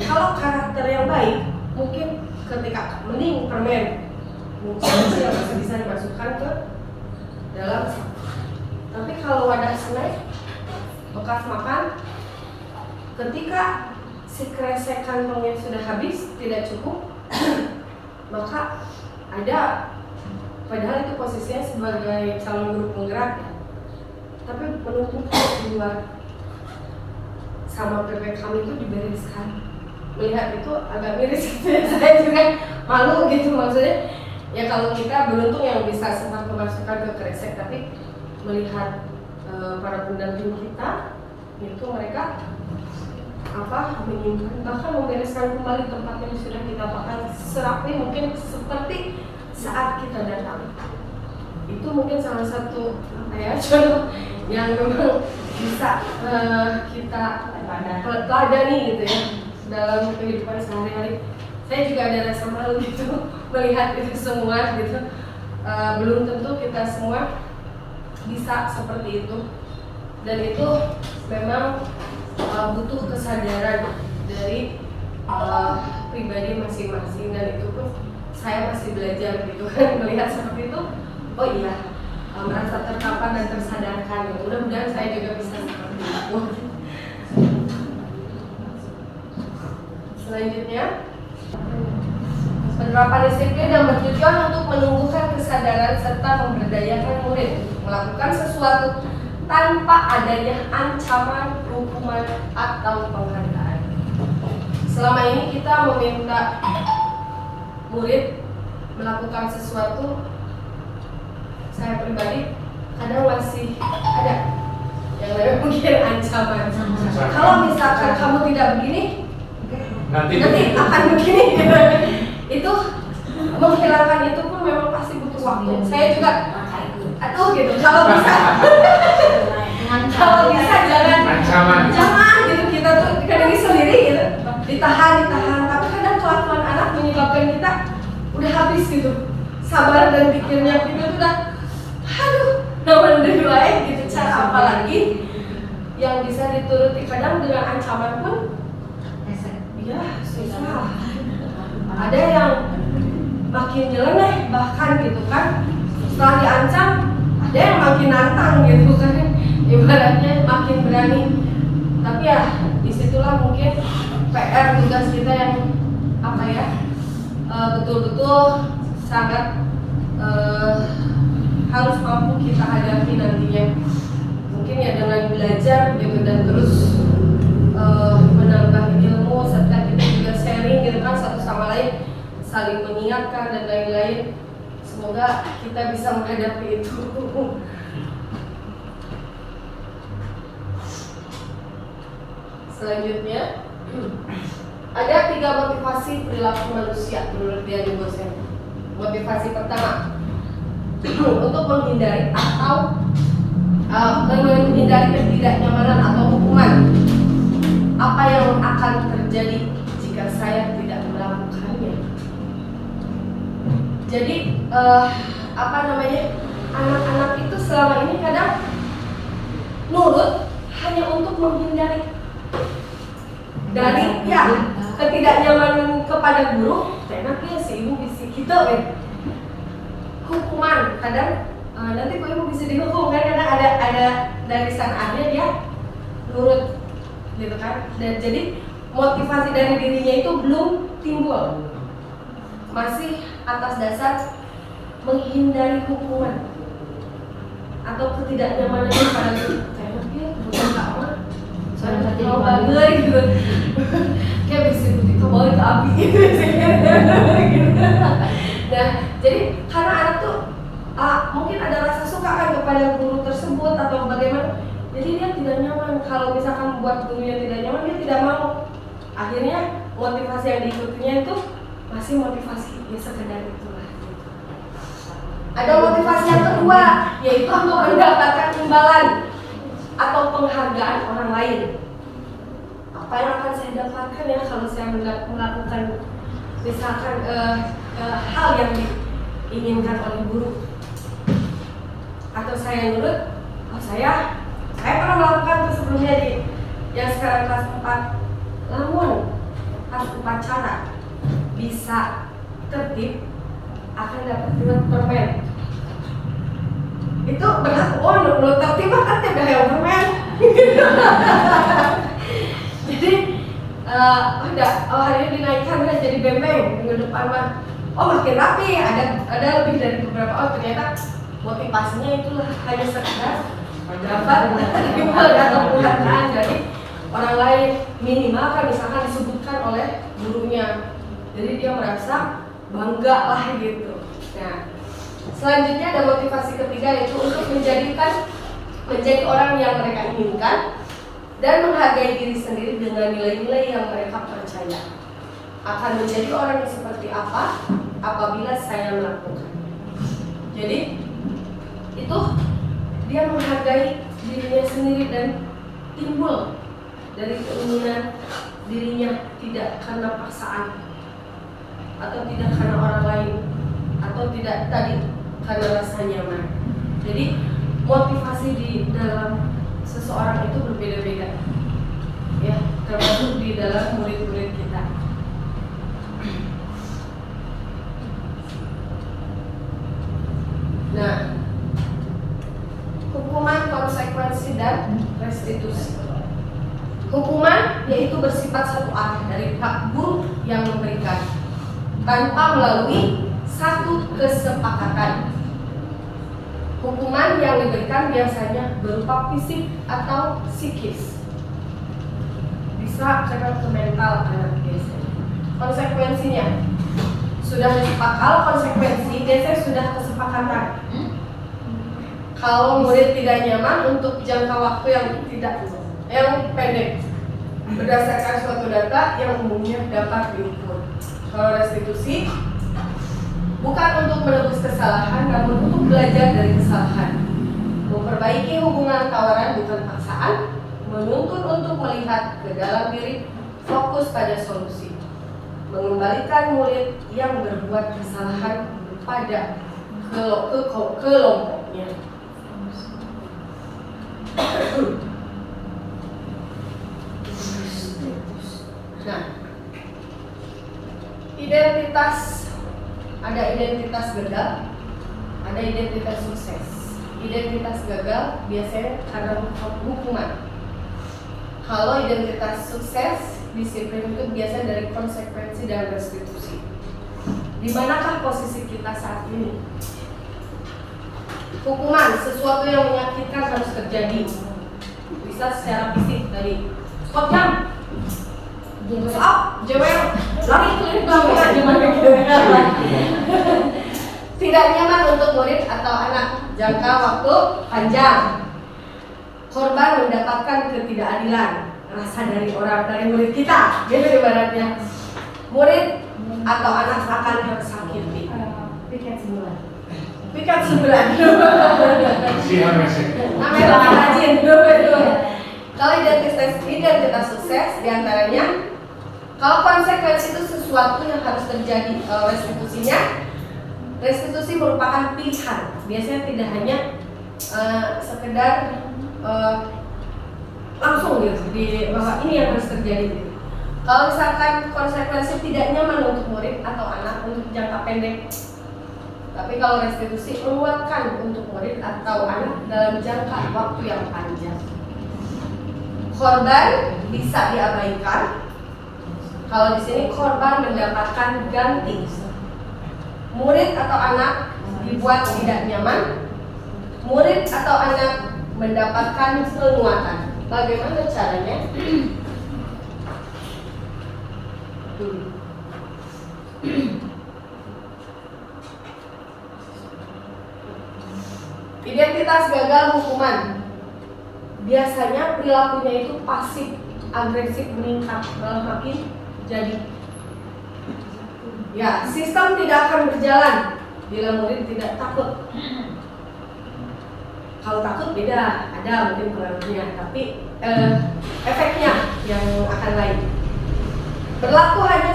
Kalau karakter yang baik, mungkin ketika mending permen mungkin yang masih bisa dimasukkan ke dalam sampah. Tapi kalau wadah snack bekas makan, ketika si kresek kantongnya sudah habis, tidak cukup, maka ada, padahal itu posisinya sebagai calon guru penggerak ya, tapi menumpuk di luar. Sama PP kami itu dibereskan. Melihat itu agak miris gitu ya, saya juga malu gitu, maksudnya ya kalau kita beruntung yang bisa sempat memasukkan ke kresek, tapi melihat para pendamping kita itu mereka menyimpan, bahkan membereskan kembali tempat yang sudah kita pakai serapi mungkin seperti saat kita datang. Itu mungkin salah satu contoh yang memang bisa kita teladani gitu ya. dalam kehidupan sehari-hari. Saya juga ada rasa malu gitu melihat itu semua gitu. Belum tentu kita semua bisa seperti itu, dan itu memang butuh kesadaran dari pribadi masing-masing, dan itu pun saya masih belajar gitu kan melihat seperti itu. Oh iya, merasa terkapar dan tersadarkan. Mudah-mudahan saya juga bisa seperti itu. Selanjutnya, penerapan disiplin yang bertujuan untuk menumbuhkan kesadaran serta memberdayakan murid melakukan sesuatu tanpa adanya ancaman, hukuman, atau penghargaan. Selama ini kita meminta murid melakukan sesuatu, saya pribadi kadang masih ada yang lebih mungkin ancaman. Kalau misalkan kamu tidak begini, nanti akan begini. Itu menghilangkan itu pun memang pasti butuh waktu. Saya juga gitu. Kalau bisa jangan gitu, kita tuh kadang sendiri gitu, ditahan. Tapi kadang kelakuan anak menyebabkan kita udah habis gitu, sabar dan pikirnya kita tuh udah namun dua gitu. Cara apa lagi yang bisa dituruti? Kadang dengan ancaman pun ya susah. Ada yang makin nyeleneh bahkan gitu kan, setelah diancam ada yang makin nantang gitu kan, ibaratnya makin berani. Tapi ya disitulah mungkin PR tugas kita yang betul-betul sangat harus mampu kita hadapi nantinya. Mungkin ya dengan belajar gitu dan terus menambah ilmu, serta kita juga sharing gitu kan satu sama lain, saling mengingatkan dan lain-lain. Semoga kita bisa menghadapi itu. Selanjutnya, ada 3 motivasi perilaku manusia menurut Dian Gosen. Motivasi pertama, untuk menghindari atau menghindari ketidaknyamanan atau hukuman. Apa yang akan terjadi jika saya tidak melakukannya? Jadi anak-anak itu selama ini kadang nurut hanya untuk menghindari dari ketidaknyamanan kepada guru. Enak ya si ibu bisa gitu hukuman. Kadang nanti kok ibu bisa dihukum kan, karena ada dari sang ayah dia nurut gitu kan. Dan jadi motivasi dari dirinya itu belum timbul, masih atas dasar menghindari hukuman atau ketidaknyamanan kepada guru. Enak ya bukan kamu saya nggak mau bager gitu, kayak bisa begitu bawa ke api gitu. Nah, jadi karena anak tuh mungkin ada rasa suka kan kepada guru tersebut atau bagaimana, jadi dia tidak nyaman. Kalau misalkan buat gurunya tidak nyaman, dia tidak mau. Akhirnya motivasi yang diikutinya itu masih motivasi ya sekedar itulah. Ada motivasi yang kedua, yaitu untuk mendapatkan imbalan atau penghargaan orang lain. Apa yang akan saya dapatkan ya kalau saya melakukan misalkan hal yang diinginkan oleh guru, atau saya nurut? Saya pernah melakukan itu sebelumnya di yang sekarang kelas 4. Namun pas upacara bisa tertib akan dapat permen. Itu berlaku, menurut tertib kan tidak yang permen. Jadi hari ini dinaikkan jadi bembeng minggu depan mah. Makin rapi, ada lebih dari beberapa. Ternyata motivasinya itulah hanya sekedar dapat atau penghargaan dari orang lain, minimal kan misalkan disebutkan oleh gurunya. Jadi dia merasa bangga lah gitu. Nah, selanjutnya ada motivasi ketiga, yaitu untuk menjadi orang yang mereka inginkan dan menghargai diri sendiri dengan nilai-nilai yang mereka percaya. Akan menjadi orang yang seperti apa apabila saya melakukan. Jadi itu dia menghargai dirinya sendiri dan timbul dari keinginan dirinya, tidak karena paksaan atau tidak karena orang lain atau tidak tadi karena rasa nyaman. Jadi motivasi di dalam seseorang itu berbeda-beda, ya, termasuk di dalam murid-murid kita. Nah, hukuman, konsekuensi, dan restitusi. Hukuman yaitu bersifat satu arah dari pihak guru yang memberikan tanpa melalui satu kesepakatan. Hukuman yang diberikan biasanya berupa fisik atau psikis, bisa kena ke mental anak biasanya. Konsekuensinya sudah kalau konsekuensi biasanya sudah kesepakatan. Kalau murid tidak nyaman untuk jangka waktu yang pendek berdasarkan suatu data yang umumnya dapat diukur. Kalau restitusi bukan untuk menebus kesalahan, namun untuk belajar dari kesalahan, memperbaiki hubungan tawaran bukan paksaan, menuntut untuk melihat ke dalam diri, fokus pada solusi, mengembalikan murid yang berbuat kesalahan pada kelompoknya. Nah, identitas, ada identitas gagal, ada identitas sukses. Identitas gagal biasanya karena hukuman. Kalau identitas sukses, disiplin itu biasanya dari konsekuensi dan restitusi. Di manakah posisi kita saat ini? Hukuman, sesuatu yang menyakitkan harus terjadi. Bisa secara fisik dari stop jam, stop, jewer, lari keliling bangunan, tidak nyaman untuk murid atau anak, jangka waktu panjang. Korban mendapatkan ketidakadilan, rasa dari murid kita, gitu ibaratnya. Murid atau anak akan tersakiti. Pikat sebulan. Siapa sih? Namanya rajin. Kalau identitas sukses diantaranya, kalau konsekuensi itu sesuatu yang harus terjadi. Kalau restitusi merupakan pilihan. Biasanya tidak hanya sekedar langsung gitu bahwa ini yang harus terjadi. Kalau misalkan konsekuensi tidak nyaman untuk murid atau anak untuk jangka pendek, tapi kalau restitusi menguatkan untuk murid atau anak dalam jangka waktu yang panjang. Korban bisa diabaikan. Kalau di sini korban mendapatkan ganti. Murid atau anak dibuat tidak nyaman. Murid atau anak mendapatkan penguatan. Bagaimana caranya? Identitas gagal hukuman. Biasanya perilakunya itu pasif, agresif, meningkat, malah makin jadi. Ya, sistem tidak akan berjalan bila murid tidak takut. Kalau takut beda, ada mungkin pengaruhnya, tapi efeknya yang akan lain. Berlaku hanya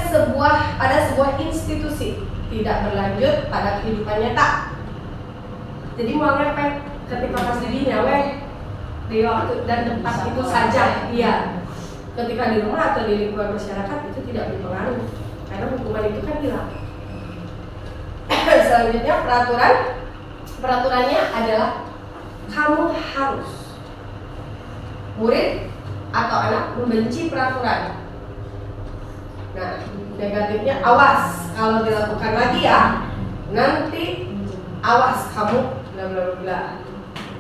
pada sebuah institusi, tidak berlanjut pada kehidupan nyata. Jadi mau ngepet ketika pas di nyawe di waktu dan tempat itu saja, iya. Ketika di rumah atau di lingkungan masyarakat itu tidak berpengaruh, karena hukuman itu kan hilang. Selanjutnya peraturannya adalah kamu harus, murid atau anak membenci peraturan. Nah, negatifnya awas kalau dilakukan lagi ya, nanti awas kamu bla bla bla.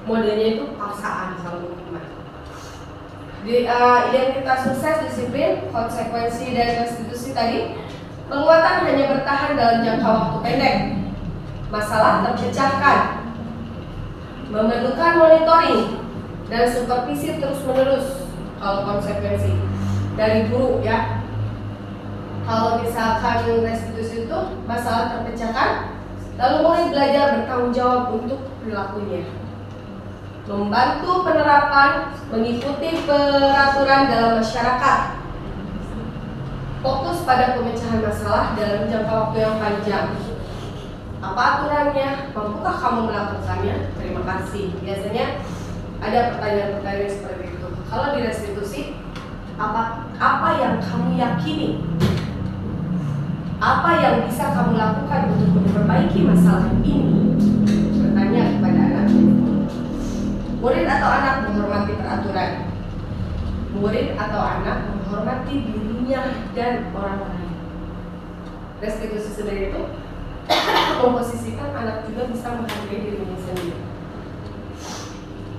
Modelnya itu paksaan kalau hukuman. Di identitas sukses, disiplin, konsekuensi dan restitusi tadi, penguatan hanya bertahan dalam jangka waktu pendek. Masalah terpecahkan, memerlukan monitoring dan supervisi terus-menerus. Kalau konsekuensi dari guru ya. Kalau misalkan restitusi itu masalah terpecahkan, lalu murid belajar bertanggung jawab untuk perilakunya, membantu penerapan, mengikuti peraturan dalam masyarakat, Fokus pada pemecahan masalah dalam jangka waktu yang panjang. Apa aturannya? Mampukah kamu melakukannya? Terima kasih. Biasanya ada pertanyaan-pertanyaan seperti itu. Kalau di restitusi, apa yang kamu yakini? Apa yang bisa kamu lakukan untuk memperbaiki masalah ini? Bertanya kepada anak. Murid atau anak menghormati peraturan. Murid atau anak menghormati dirinya dan orang lain. Restitusi sendiri itu memposisikan anak juga bisa menghargai dirinya sendiri.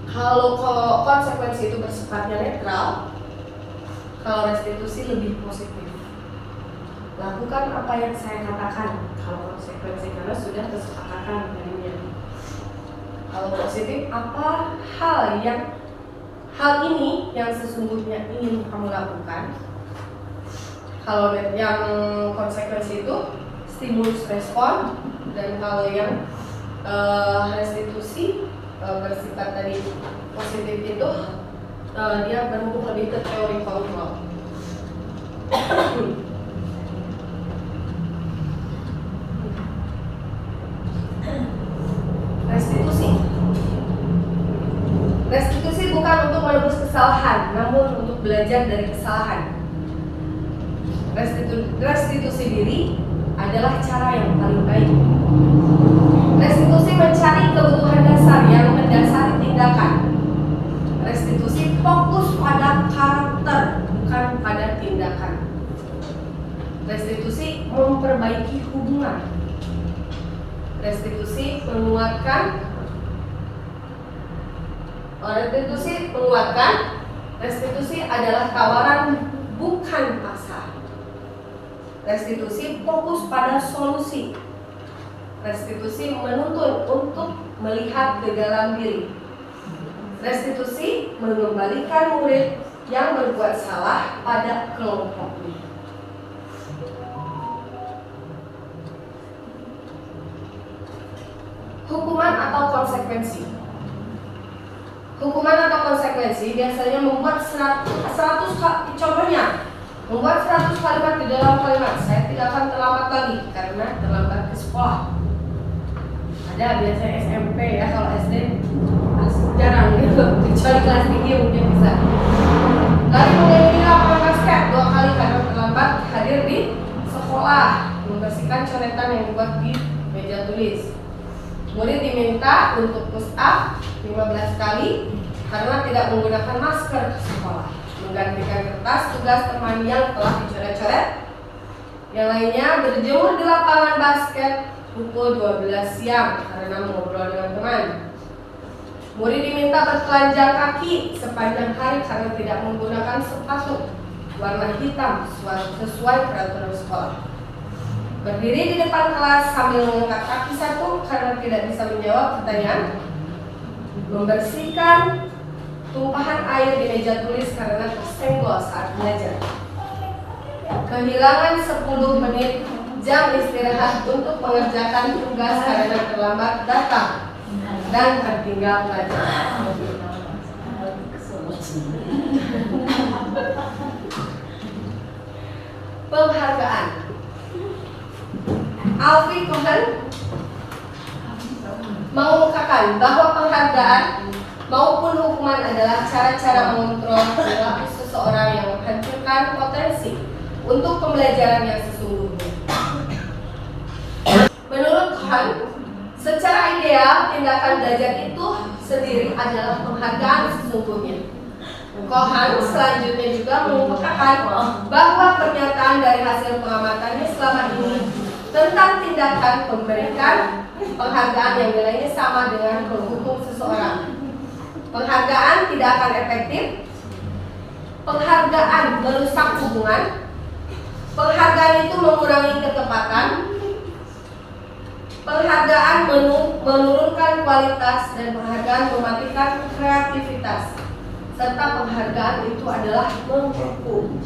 Kalau konsekuensi itu bersifatnya netral, kalau restitusi lebih positif. Lakukan apa yang saya katakan. Kalau konsekuensi karena sudah kesepakatan darinya. Kalau positif, apa hal ini yang sesungguhnya ingin kamu lakukan. Kalau yang konsekuensi itu stimulus respon, dan kalau yang restitusi bersifat tadi positif itu dia berhubung lebih ke teori kontrol. Restitusi bukan untuk menebus kesalahan, namun untuk belajar dari kesalahan. Restitusi diri adalah cara yang paling baik. Restitusi mencari kebutuhan dasar yang mendasari tindakan. Restitusi fokus pada karakter, bukan pada tindakan. Restitusi memperbaiki hubungan. Restitusi menguatkan. Restitusi adalah tawaran, bukan pasar. Restitusi fokus pada solusi. Restitusi menuntun untuk melihat ke dalam diri. Restitusi mengembalikan murid yang berbuat salah pada kelompoknya. Hukuman atau konsekuensi. Hukuman atau konsekuensi biasanya membuat 100 contohnya, membuat 100 kalimat di dalam kalimat. Saya tidak akan terlambat lagi karena terlambat ke sekolah. Ada biasanya SMP ya, kalau SD jarang gitu, kecuali kelas tinggi mungkin bisa. Lalu mengelilingi lapangan basket 2 kali karena terlambat hadir di sekolah, membersihkan coretan yang dibuat di meja tulis. Murid diminta untuk push up 15 kali karena tidak menggunakan masker ke sekolah, menggantikan kertas tugas teman yang telah dicoret-coret. Yang lainnya berjemur di lapangan basket pukul 12 siang karena mengobrol dengan teman. Murid diminta bertelanjang kaki sepanjang hari karena tidak menggunakan sepatu warna hitam sesuai peraturan sekolah. Berdiri di depan kelas sambil mengangkat kaki satu karena tidak bisa menjawab pertanyaan. Membersihkan tumpahan air di meja tulis karena tersenggol saat belajar. Kehilangan 10 menit jam istirahat untuk mengerjakan tugas karena terlambat datang dan tertinggal belajar. Penghargaan. Alfie Cohen mengungkapkan bahwa penghargaan maupun hukuman adalah cara-cara mengontrol perilaku seseorang yang menghancurkan potensi untuk pembelajaran yang sesungguhnya. Menurut Cohen, secara ideal tindakan belajar itu sendiri adalah penghargaan sesungguhnya. Cohen selanjutnya juga mengungkapkan bahwa pernyataan dari hasil pengamatannya selama ini tentang tindakan memberikan penghargaan yang nilainya sama dengan menghukum seseorang. Penghargaan tidak akan efektif. Penghargaan merusak hubungan. Penghargaan itu mengurangi ketepatan. Penghargaan menurunkan kualitas dan penghargaan mematikan kreativitas. Serta penghargaan itu adalah menghukum.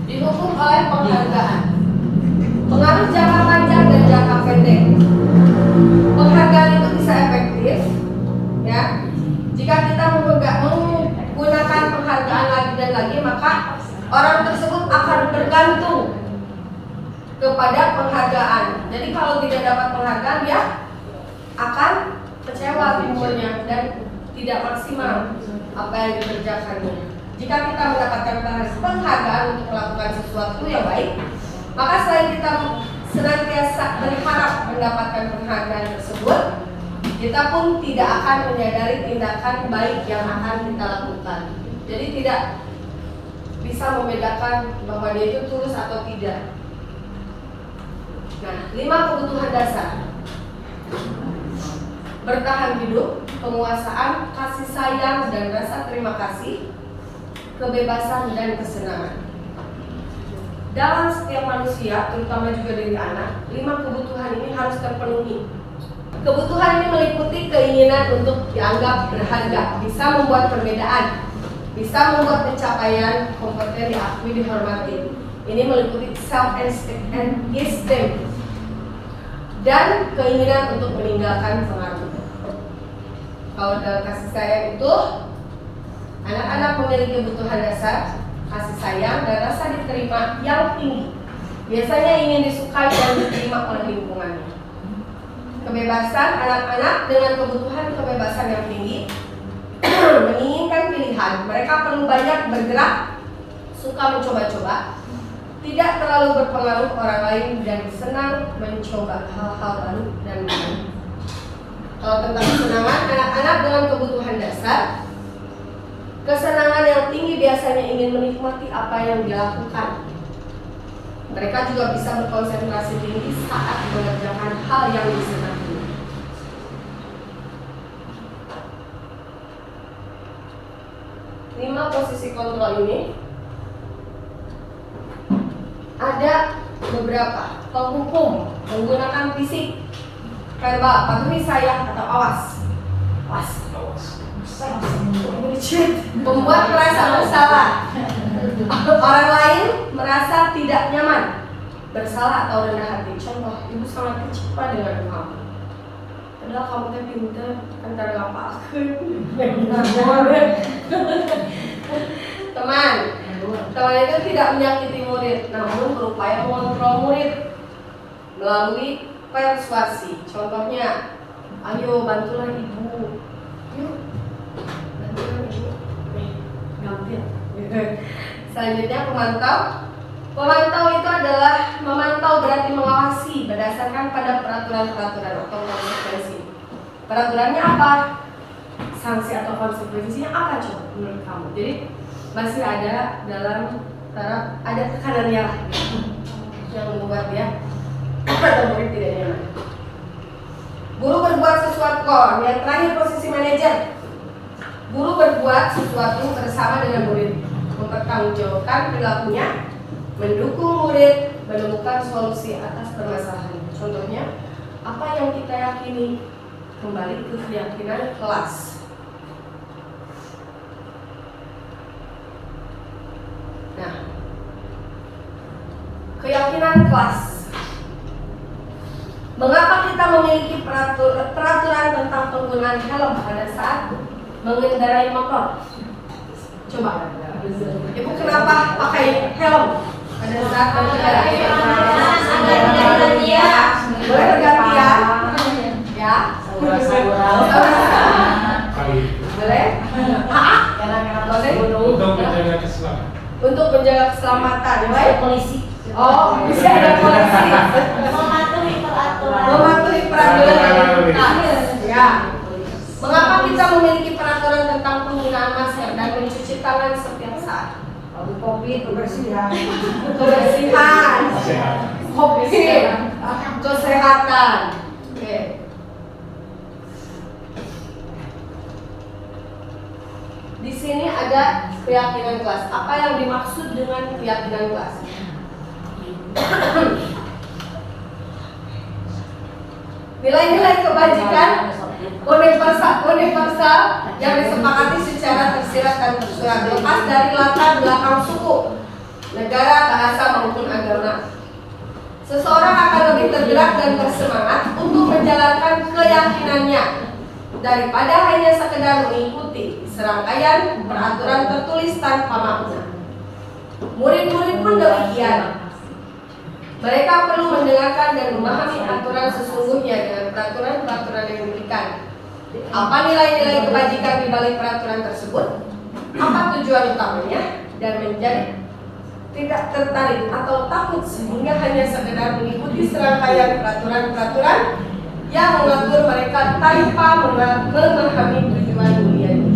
Dihukum oleh penghargaan. Pengaruh jangka panjang dan jangka pendek. Penghargaan itu bisa efektif orang tersebut akan bergantung kepada penghargaan. Jadi kalau tidak dapat penghargaan, dia akan kecewa timbulnya dan tidak maksimal apa yang dikerjakannya. Jika kita mendapatkan penghargaan untuk melakukan sesuatu yang baik, maka selain kita senantiasa berharap mendapatkan penghargaan tersebut, kita pun tidak akan menyadari tindakan baik yang akan kita lakukan. Jadi tidak bisa membedakan bahwa dia itu tulus atau tidak. Nah, 5 kebutuhan dasar: bertahan hidup, penguasaan, kasih sayang dan rasa terima kasih, kebebasan dan kesenangan. Dalam setiap manusia, terutama juga dari anak, 5 kebutuhan ini harus terpenuhi. Kebutuhan ini meliputi keinginan untuk dianggap berharga, bisa membuat perbedaan, bisa membuat pencapaian, kompeten, diakui, dihormati. Ini meliputi self-esteem dan keinginan untuk meninggalkan pengaruh. Kalau dalam kasih sayang itu, anak-anak memiliki kebutuhan dasar, kasih sayang dan rasa diterima yang tinggi. Biasanya ingin disukai dan diterima oleh lingkungannya. Kebebasan, anak-anak dengan kebutuhan kebebasan yang tinggi menginginkan pilihan. Mereka perlu banyak bergerak, suka mencoba-coba, tidak terlalu berpengaruh orang lain dan senang mencoba hal-hal baru dan baru. Kalau tentang kesenangan, anak-anak dengan kebutuhan dasar, kesenangan yang tinggi biasanya ingin menikmati apa yang dilakukan. Mereka juga bisa berkonsentrasi tinggi saat mengerjakan hal yang disenangi. Lima posisi kontrol ini ada beberapa. Penghukum menggunakan fisik, verbal, patuhi saya atau awas. Awas. Membuat merasa bersalah. Orang lain merasa tidak nyaman, bersalah atau rendah hati. Contoh, ibu sangat kecewa dengan kamu. Padahal kamu teh pintar, antara ngapain? Teman itu tidak menyakiti murid, namun berupaya mengontrol murid melalui persuasi. Contohnya, ayo bantulah ibu. Yuk, bantulah ibu. Gampang. Selanjutnya pemantau. Pemantau itu adalah memantau, berarti mengawasi berdasarkan pada peraturan-peraturan atau konsekuensi. Peraturannya apa? Sanksi atau konsekuensinya apa coba menurut kamu? Jadi masih ada dalam taraf, ada tekanannya lah yang membuat dia atau murid tidak nyaman. Guru berbuat sesuatu. Yang terakhir posisi manajer. Guru berbuat sesuatu bersama dengan murid, mempertanggungjawabkan perilakunya, mendukung murid menemukan solusi atas permasalahan. Contohnya, apa yang kita yakini, kembali ke keyakinan kelas. Nah, keyakinan kelas. Mengapa kita memiliki peraturan tentang penggunaan helm pada saat mengendarai motor? Coba, ibu kenapa pakai helm pada saat mengendarai motor? Boleh bergantian, ya? Boleh? Untuk menjaga keselamatan, baik? Polisi. Oh, bisa ada polisi. Mematuhi peraturan. Mematuhi peraturan. Ya. Mengapa kita memiliki peraturan tentang penggunaan masker dan mencuci tangan setiap saat? Covid, kebersihan. Kebersihan, COVID, kesehatan. Oke. Di sini ada keyakinan kelas. Apa yang dimaksud dengan keyakinan kelas? Nilai-nilai kebajikan universal yang disepakati secara tersirat dan tersurat, lepas dari latar belakang suku, negara, bahasa maupun agama. Seseorang akan lebih tergerak dan bersemangat untuk menjalankan keyakinannya daripada hanya sekedar mengikuti serangkaian peraturan tertulis tanpa makna. Murid-murid pun demikian. Mereka perlu mendengarkan dan memahami aturan sesungguhnya dengan peraturan-peraturan yang diberikan. Apa nilai-nilai kebajikan di balik peraturan tersebut? Apa tujuan utamanya? Dan menjadi tidak tertarik atau takut sehingga hanya sekedar mengikuti serangkaian peraturan-peraturan yang mengatur mereka tanpa memahami tujuan mulianya.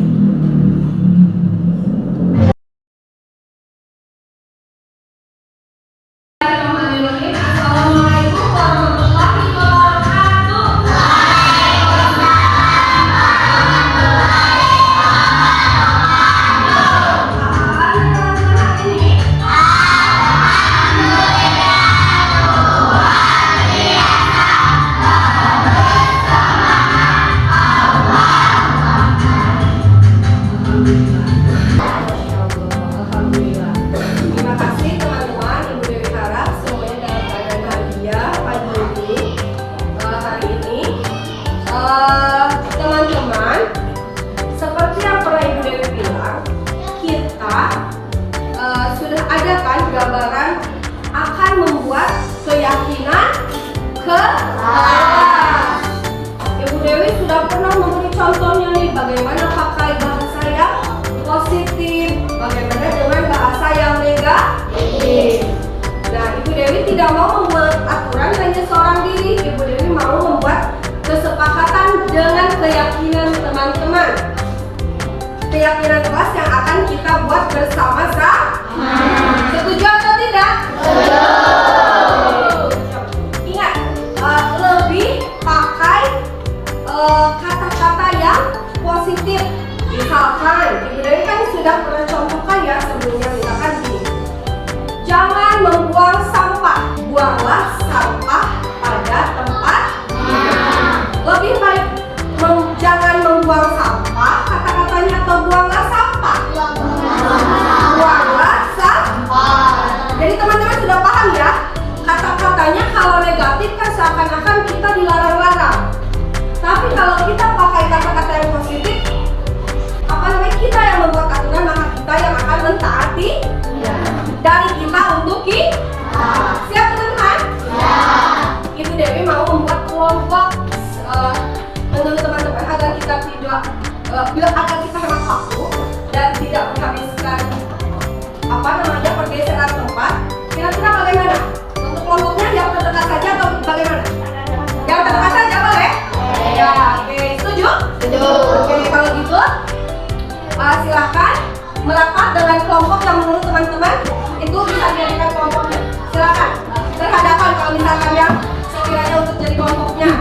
Assalamualaikum warahmatullahi wabarakatuh. Alhamdulillah. Terima kasih teman-teman. Ibu Dewi harap semuanya dalam keadaan bahagia pagi ini. Hari ini teman-teman, seperti yang pernah Ibu Dewi bilang, kita sudah ada kan gambaran akan membuat keyakinan ke atas. Ibu Dewi sudah pernah memberi contohnya nih, bagaimana pakai bahasa yang positif, bagaimana dengan bahasa yang negatif. Nah, Ibu Dewi tidak mau membuat aturan hanya seorang diri. Ibu Dewi mau membuat kesepakatan dengan keyakinan teman-teman. Keyakinan kelas yang akan kita buat bersama-sama. Setuju atau tidak? Ingat, lebih pakai kata-kata yang positif. Misalkan, Ibu Dewi kan sudah pernah contohkan ya sebelumnya, misalkan gini. Jangan membuang sampah, buanglah sampah pada tempatnya. Lebih baik jangan membuang sampah, kata-katanya, atau buanglah sampah. Buanglah sampah. Jadi teman-teman sudah paham ya, kata-katanya kalau negatif kan seakan-akan kita dilarang-larang. Tapi kalau kita pakai kata-kata yang positif, kita yang membuat aturan, maka kita yang akan mentaati dari kita untuk kita. Siap teman-teman? Ibu Dewi mau membuat kelompok menurut teman-teman agar kita tidak agar kita hemat waktu dan tidak menghabiskan pergeseran tempat. Kira-kira bagaimana? Untuk kelompoknya yang terdekat saja atau bagaimana? Yang terdekat saja boleh? Ya, oke, setuju? Setuju. Oke, kalau gitu silahkan merapat dengan kelompok yang menurut teman-teman itu bisa dijadikan kelompoknya. Silakan berhadapan kalau misalkan yang sekiranya untuk jadi kelompoknya.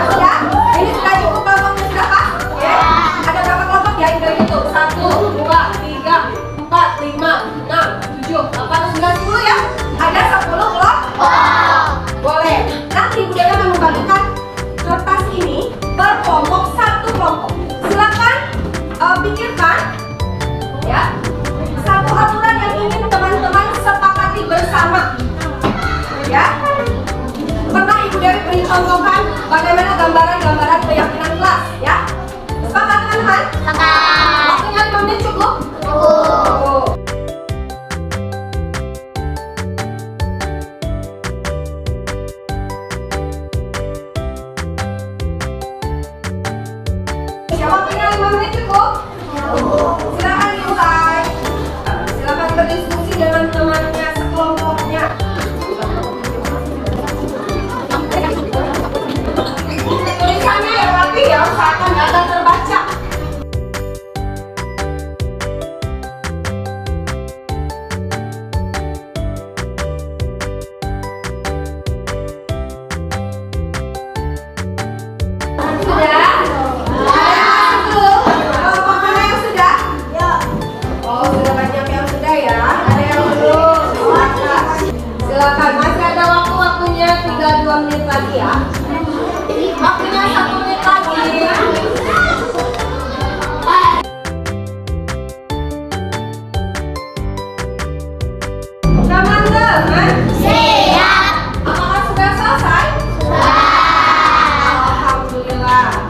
Sudah? Ini sudah cukup kelompoknya, sudah Pak? Ada berapa kelompok ya? Dari itu 1, 2, 3, 4, 5, 6, 7, 8, 9, 10 ya? Ada 10 kelompok? Boleh. Nanti Ibu Dewi akan membagikan kertas ini berkelompok, satu kelompok. Silakan pikirkan ya satu aturan yang ingin teman-teman sepakati bersama. Ya. Pernah Ibu Dewi beri contohkan bagaimana gambaran-gambaran keyakinan kelas ya? Sepakat teman-teman? Sepakat. Waktunya 5 menit cukup? Cukup. Waktunya 5 menit cukup? Silakan dimulai. Silakan berdiskusi dengan temannya sekelompoknya. Tulisannya yang rapi ya, usahakan agar terbaca. Silakan, masih ada waktunya tinggal 2 menit lagi ya. Waktunya 1 menit lagi. Teman-teman, siap. Apakah sudah selesai? Sudah. Alhamdulillah.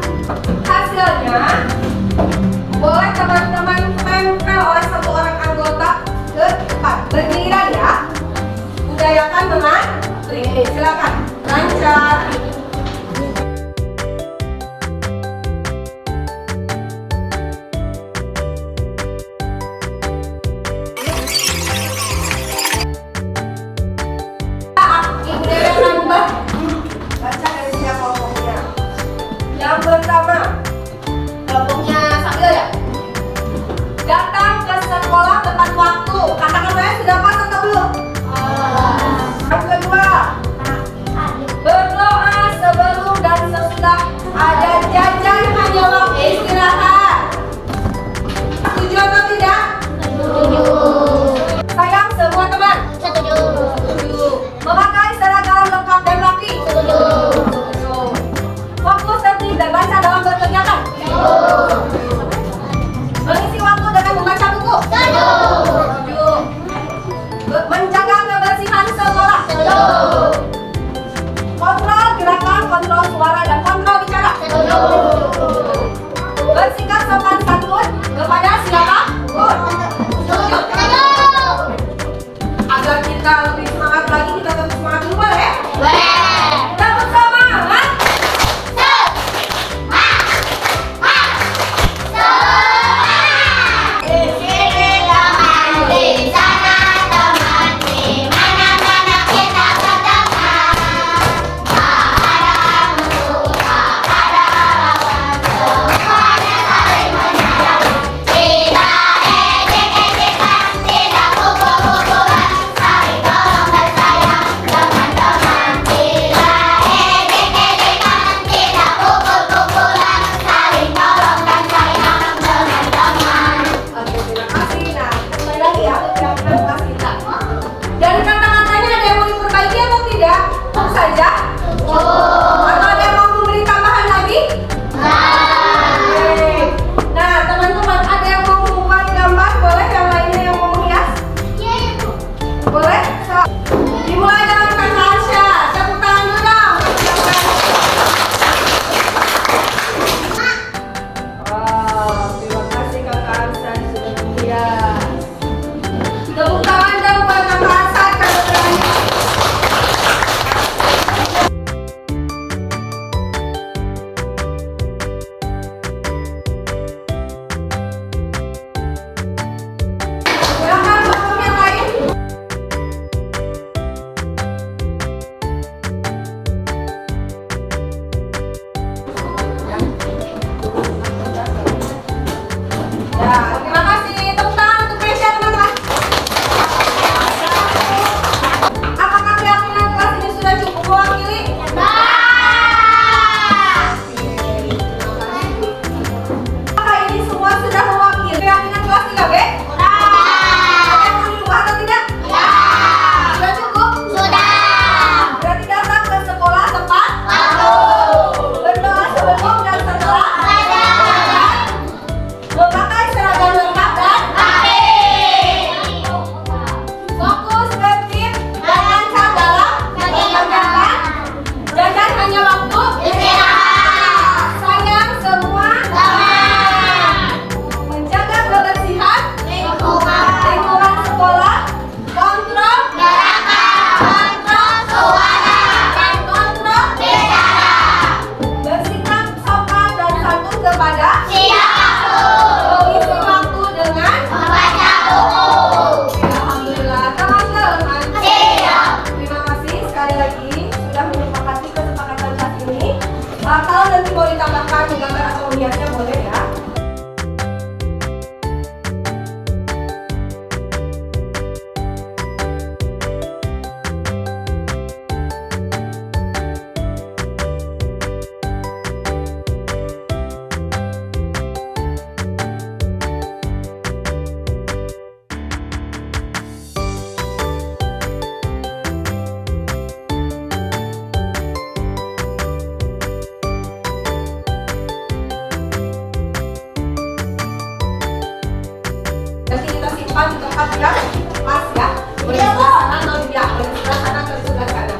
simpan di tempat yang pas ya. Boleh sebelah sana atau tidak, boleh sebelah sana atau sebelah kanan.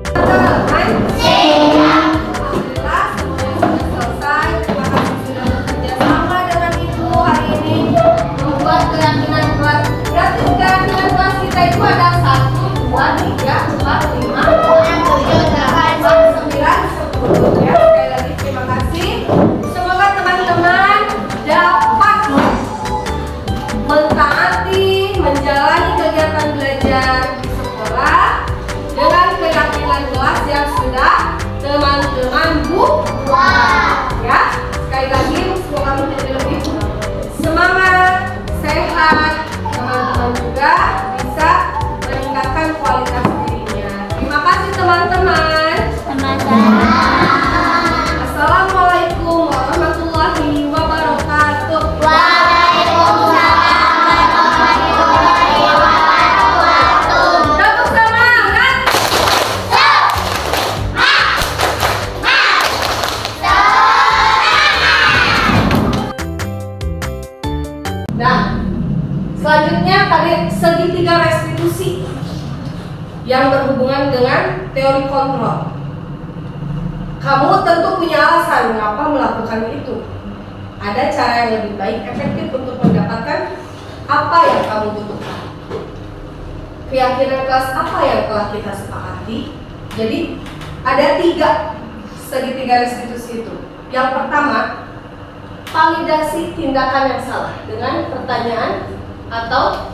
Alhamdulillah semuanya sudah selesai. Terima kasih sudah bekerja sama dengan ibu hari ini membuat keyakinan kelas. Berarti keyakinan kelas kita itu ada 1, 2, 3, 4, 5, 6, 7, 8, 9, 10 ya. Sekali lagi terima kasih. Semoga teman-teman dapat mentaati, menjalani kegiatan belajar di sekolah dengan keyakinan kelas yang sudah teman-teman buat. Ya, sekali lagi semoga menjadi lebih semangat, sehat, teman-teman juga bisa meningkatkan kualitas dirinya. Terima kasih teman-teman. Assalamualaikum warahmatullahi wabarakatuh. Tetap semangat. Nah, selanjutnya tadi segitiga restitusi yang berhubungan dengan teori kontrol. Kamu tentu punya alasan mengapa melakukan itu. Ada cara yang lebih baik, efektif untuk mendapatkan apa yang kamu butuhkan. Keyakinan kelas apa yang telah kita sepakati. Jadi ada 3 segitiga restitusi itu. Yang pertama, validasi tindakan yang salah dengan pertanyaan atau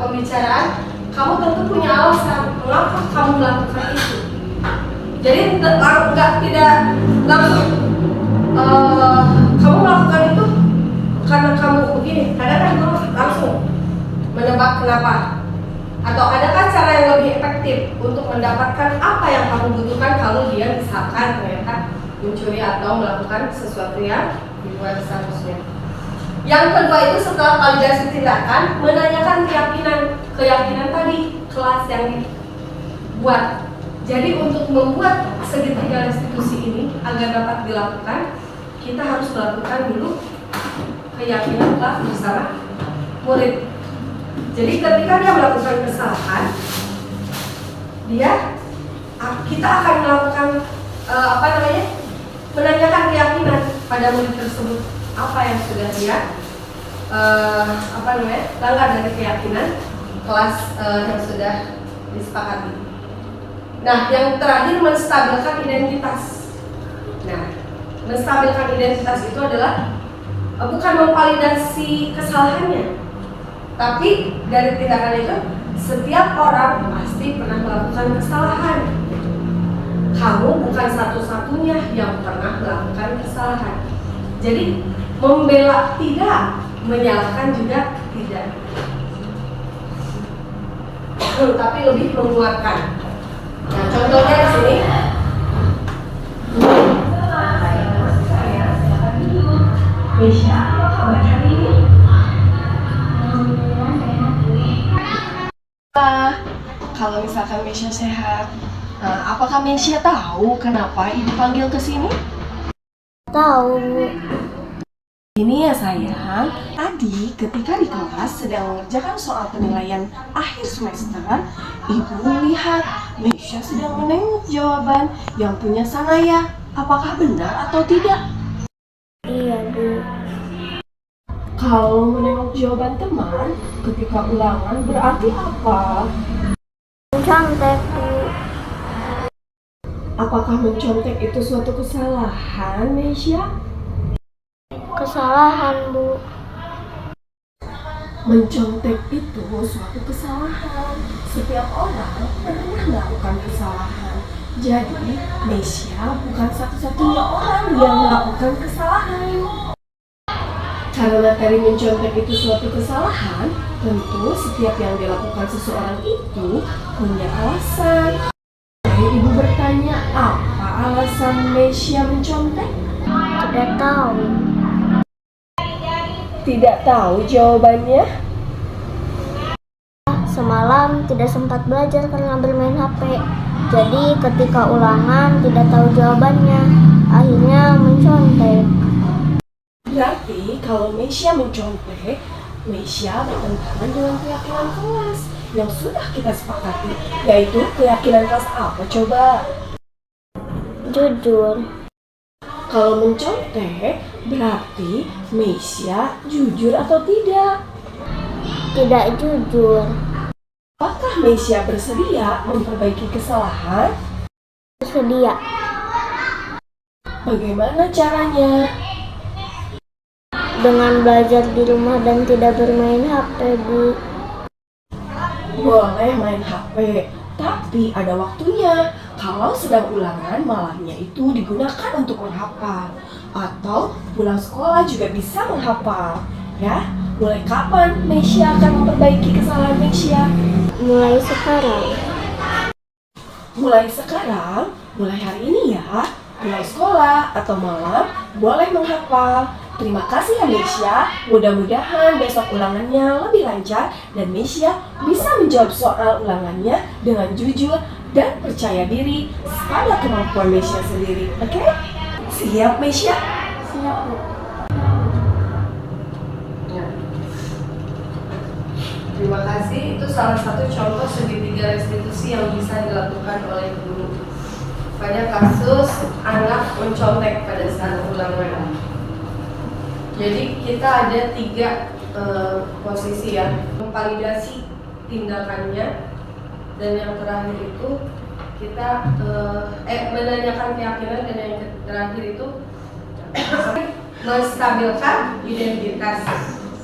pembicaraan. Kamu tentu punya alasan mengapa kamu melakukan itu. Jadi tidak langsung kamu melakukan itu karena kamu begini. Kadang-kadang kamu langsung menebak kenapa. Atau adakah cara yang lebih efektif untuk mendapatkan apa yang kamu butuhkan kalau dia misalkan ternyata mencuri atau melakukan sesuatu yang di luar seharusnya. Yang kedua itu setelah validasi tindakan, menanyakan keyakinan tadi kelas yang dibuat. Jadi untuk membuat segitiga restitusi ini agar dapat dilakukan, kita harus melakukan dulu keyakinan kelas bersama murid. Jadi ketika dia melakukan kesalahan, kita akan melakukan menanyakan keyakinan pada murid tersebut apa yang sudah dia langgar dari keyakinan kelas yang sudah disepakati. Nah, yang terakhir menstabilkan identitas. Nah, menstabilkan identitas itu adalah bukan memvalidasi kesalahannya, tapi dari tindakan itu setiap orang pasti pernah melakukan kesalahan. Kamu bukan satu-satunya yang pernah melakukan kesalahan. Jadi membela tidak, menyalahkan juga tidak. Tapi lebih menguatkan. Nah, contohnya di sini. Kalau misalkan Mesya sehat, apakah Mesya tahu kenapa Ibu panggil ke sini? Tahu. Ini ya sayang, tadi ketika di kelas sedang mengerjakan soal penilaian akhir semester, Ibu melihat Mesya sedang menengok jawaban yang punya sang ayah. Apakah benar atau tidak? Iya, Bu. Kalau menengok jawaban teman ketika ulangan berarti apa? Mencontek, Bu. Apakah mencontek itu suatu kesalahan, Mesya? Kesalahan, Bu. Mencontek itu suatu kesalahan. Setiap orang pernah melakukan kesalahan. Jadi, Mesya bukan satu-satunya orang yang melakukan kesalahan. Karena tadi mencontek itu suatu kesalahan, tentu setiap yang dilakukan seseorang itu punya alasan. Jadi Ibu bertanya, apa alasan Mesya mencontek? Tidak tahu. Tidak tahu jawabannya? Semalam tidak sempat belajar karena bermain HP. Jadi ketika ulangan tidak tahu jawabannya. Akhirnya mencontek. Berarti kalau Meisya mencontek, Meisya bertentangan dengan keyakinan kelas yang sudah kita sepakati, yaitu keyakinan kelas apa coba? Jujur. Kalau mencontek, berarti Meisya jujur atau tidak? Tidak jujur. Apakah Meisya bersedia memperbaiki kesalahan? Bersedia. Bagaimana caranya? Dengan belajar di rumah dan tidak bermain HP, Bu. Boleh main HP, tapi ada waktunya. Kalau sedang ulangan, malamnya itu digunakan untuk menghafal. Atau pulang sekolah juga bisa menghafal. Ya, mulai kapan Meisya akan memperbaiki kesalahan Meisya? Mulai sekarang. Mulai sekarang, mulai hari ini ya. Pulang sekolah atau malam, boleh menghafal. Terima kasih ya Meisya, mudah-mudahan besok ulangannya lebih lancar dan Meisya bisa menjawab soal ulangannya dengan jujur dan percaya diri pada kemampuan Meisya sendiri. Oke? Siap Meisya? Siap, Bu. Terima kasih, itu salah satu contoh segitiga restitusi yang bisa dilakukan oleh guru pada kasus anak mencontek pada saat ulangan. Jadi kita ada 3 posisi ya, memvalidasi tindakannya, dan yang terakhir itu kita menanyakan keyakinan, dan yang terakhir itu menstabilkan identitas.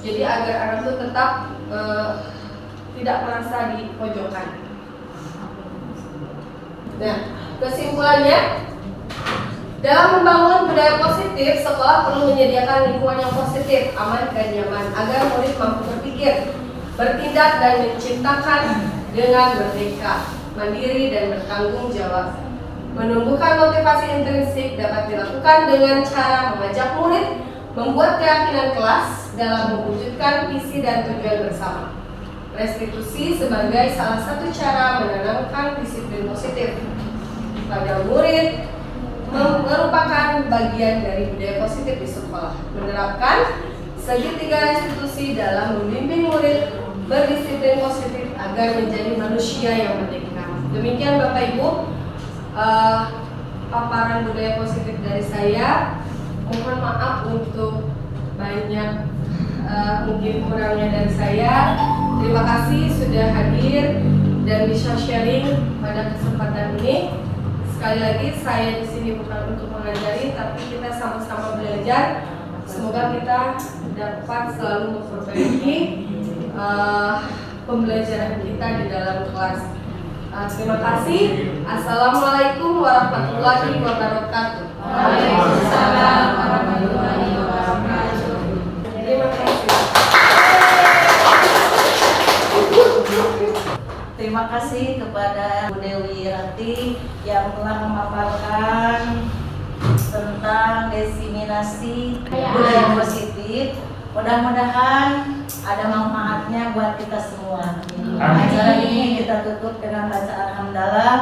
Jadi agar anak itu tetap tidak merasa dipojokkan. Nah, kesimpulannya, dalam membangun budaya positif, sekolah perlu menyediakan lingkungan yang positif, aman dan nyaman agar murid mampu berpikir, bertindak dan menciptakan dengan merdeka, mandiri dan bertanggung jawab. Menumbuhkan motivasi intrinsik dapat dilakukan dengan cara mengajak murid membuat keyakinan kelas dalam mewujudkan visi dan tujuan bersama. Restitusi sebagai salah satu cara menanamkan disiplin positif pada murid merupakan bagian dari budaya positif di sekolah. Menerapkan segitiga restitusi dalam membimbing murid berdisiplin positif agar menjadi manusia yang merdeka. Demikian Bapak Ibu, paparan budaya positif dari saya. Mohon maaf untuk banyak mungkin kurangnya dari saya. Terima kasih sudah hadir dan bisa sharing pada kesempatan ini. Sekali lagi, saya di sini bukan untuk mengajari, tapi kita sama-sama belajar. Semoga kita dapat selalu memperbaiki pembelajaran kita di dalam kelas. Terima kasih. Assalamualaikum warahmatullahi wabarakatuh. Waalaikumsalam warahmatullahi wabarakatuh. Terima kasih. Terima kasih kepada Bu Dewi Rati yang telah memaparkan tentang diseminasi budaya positif. Mudah-mudahan ada manfaatnya buat kita semua. Acara ini kita tutup dengan bacaan hamdalah.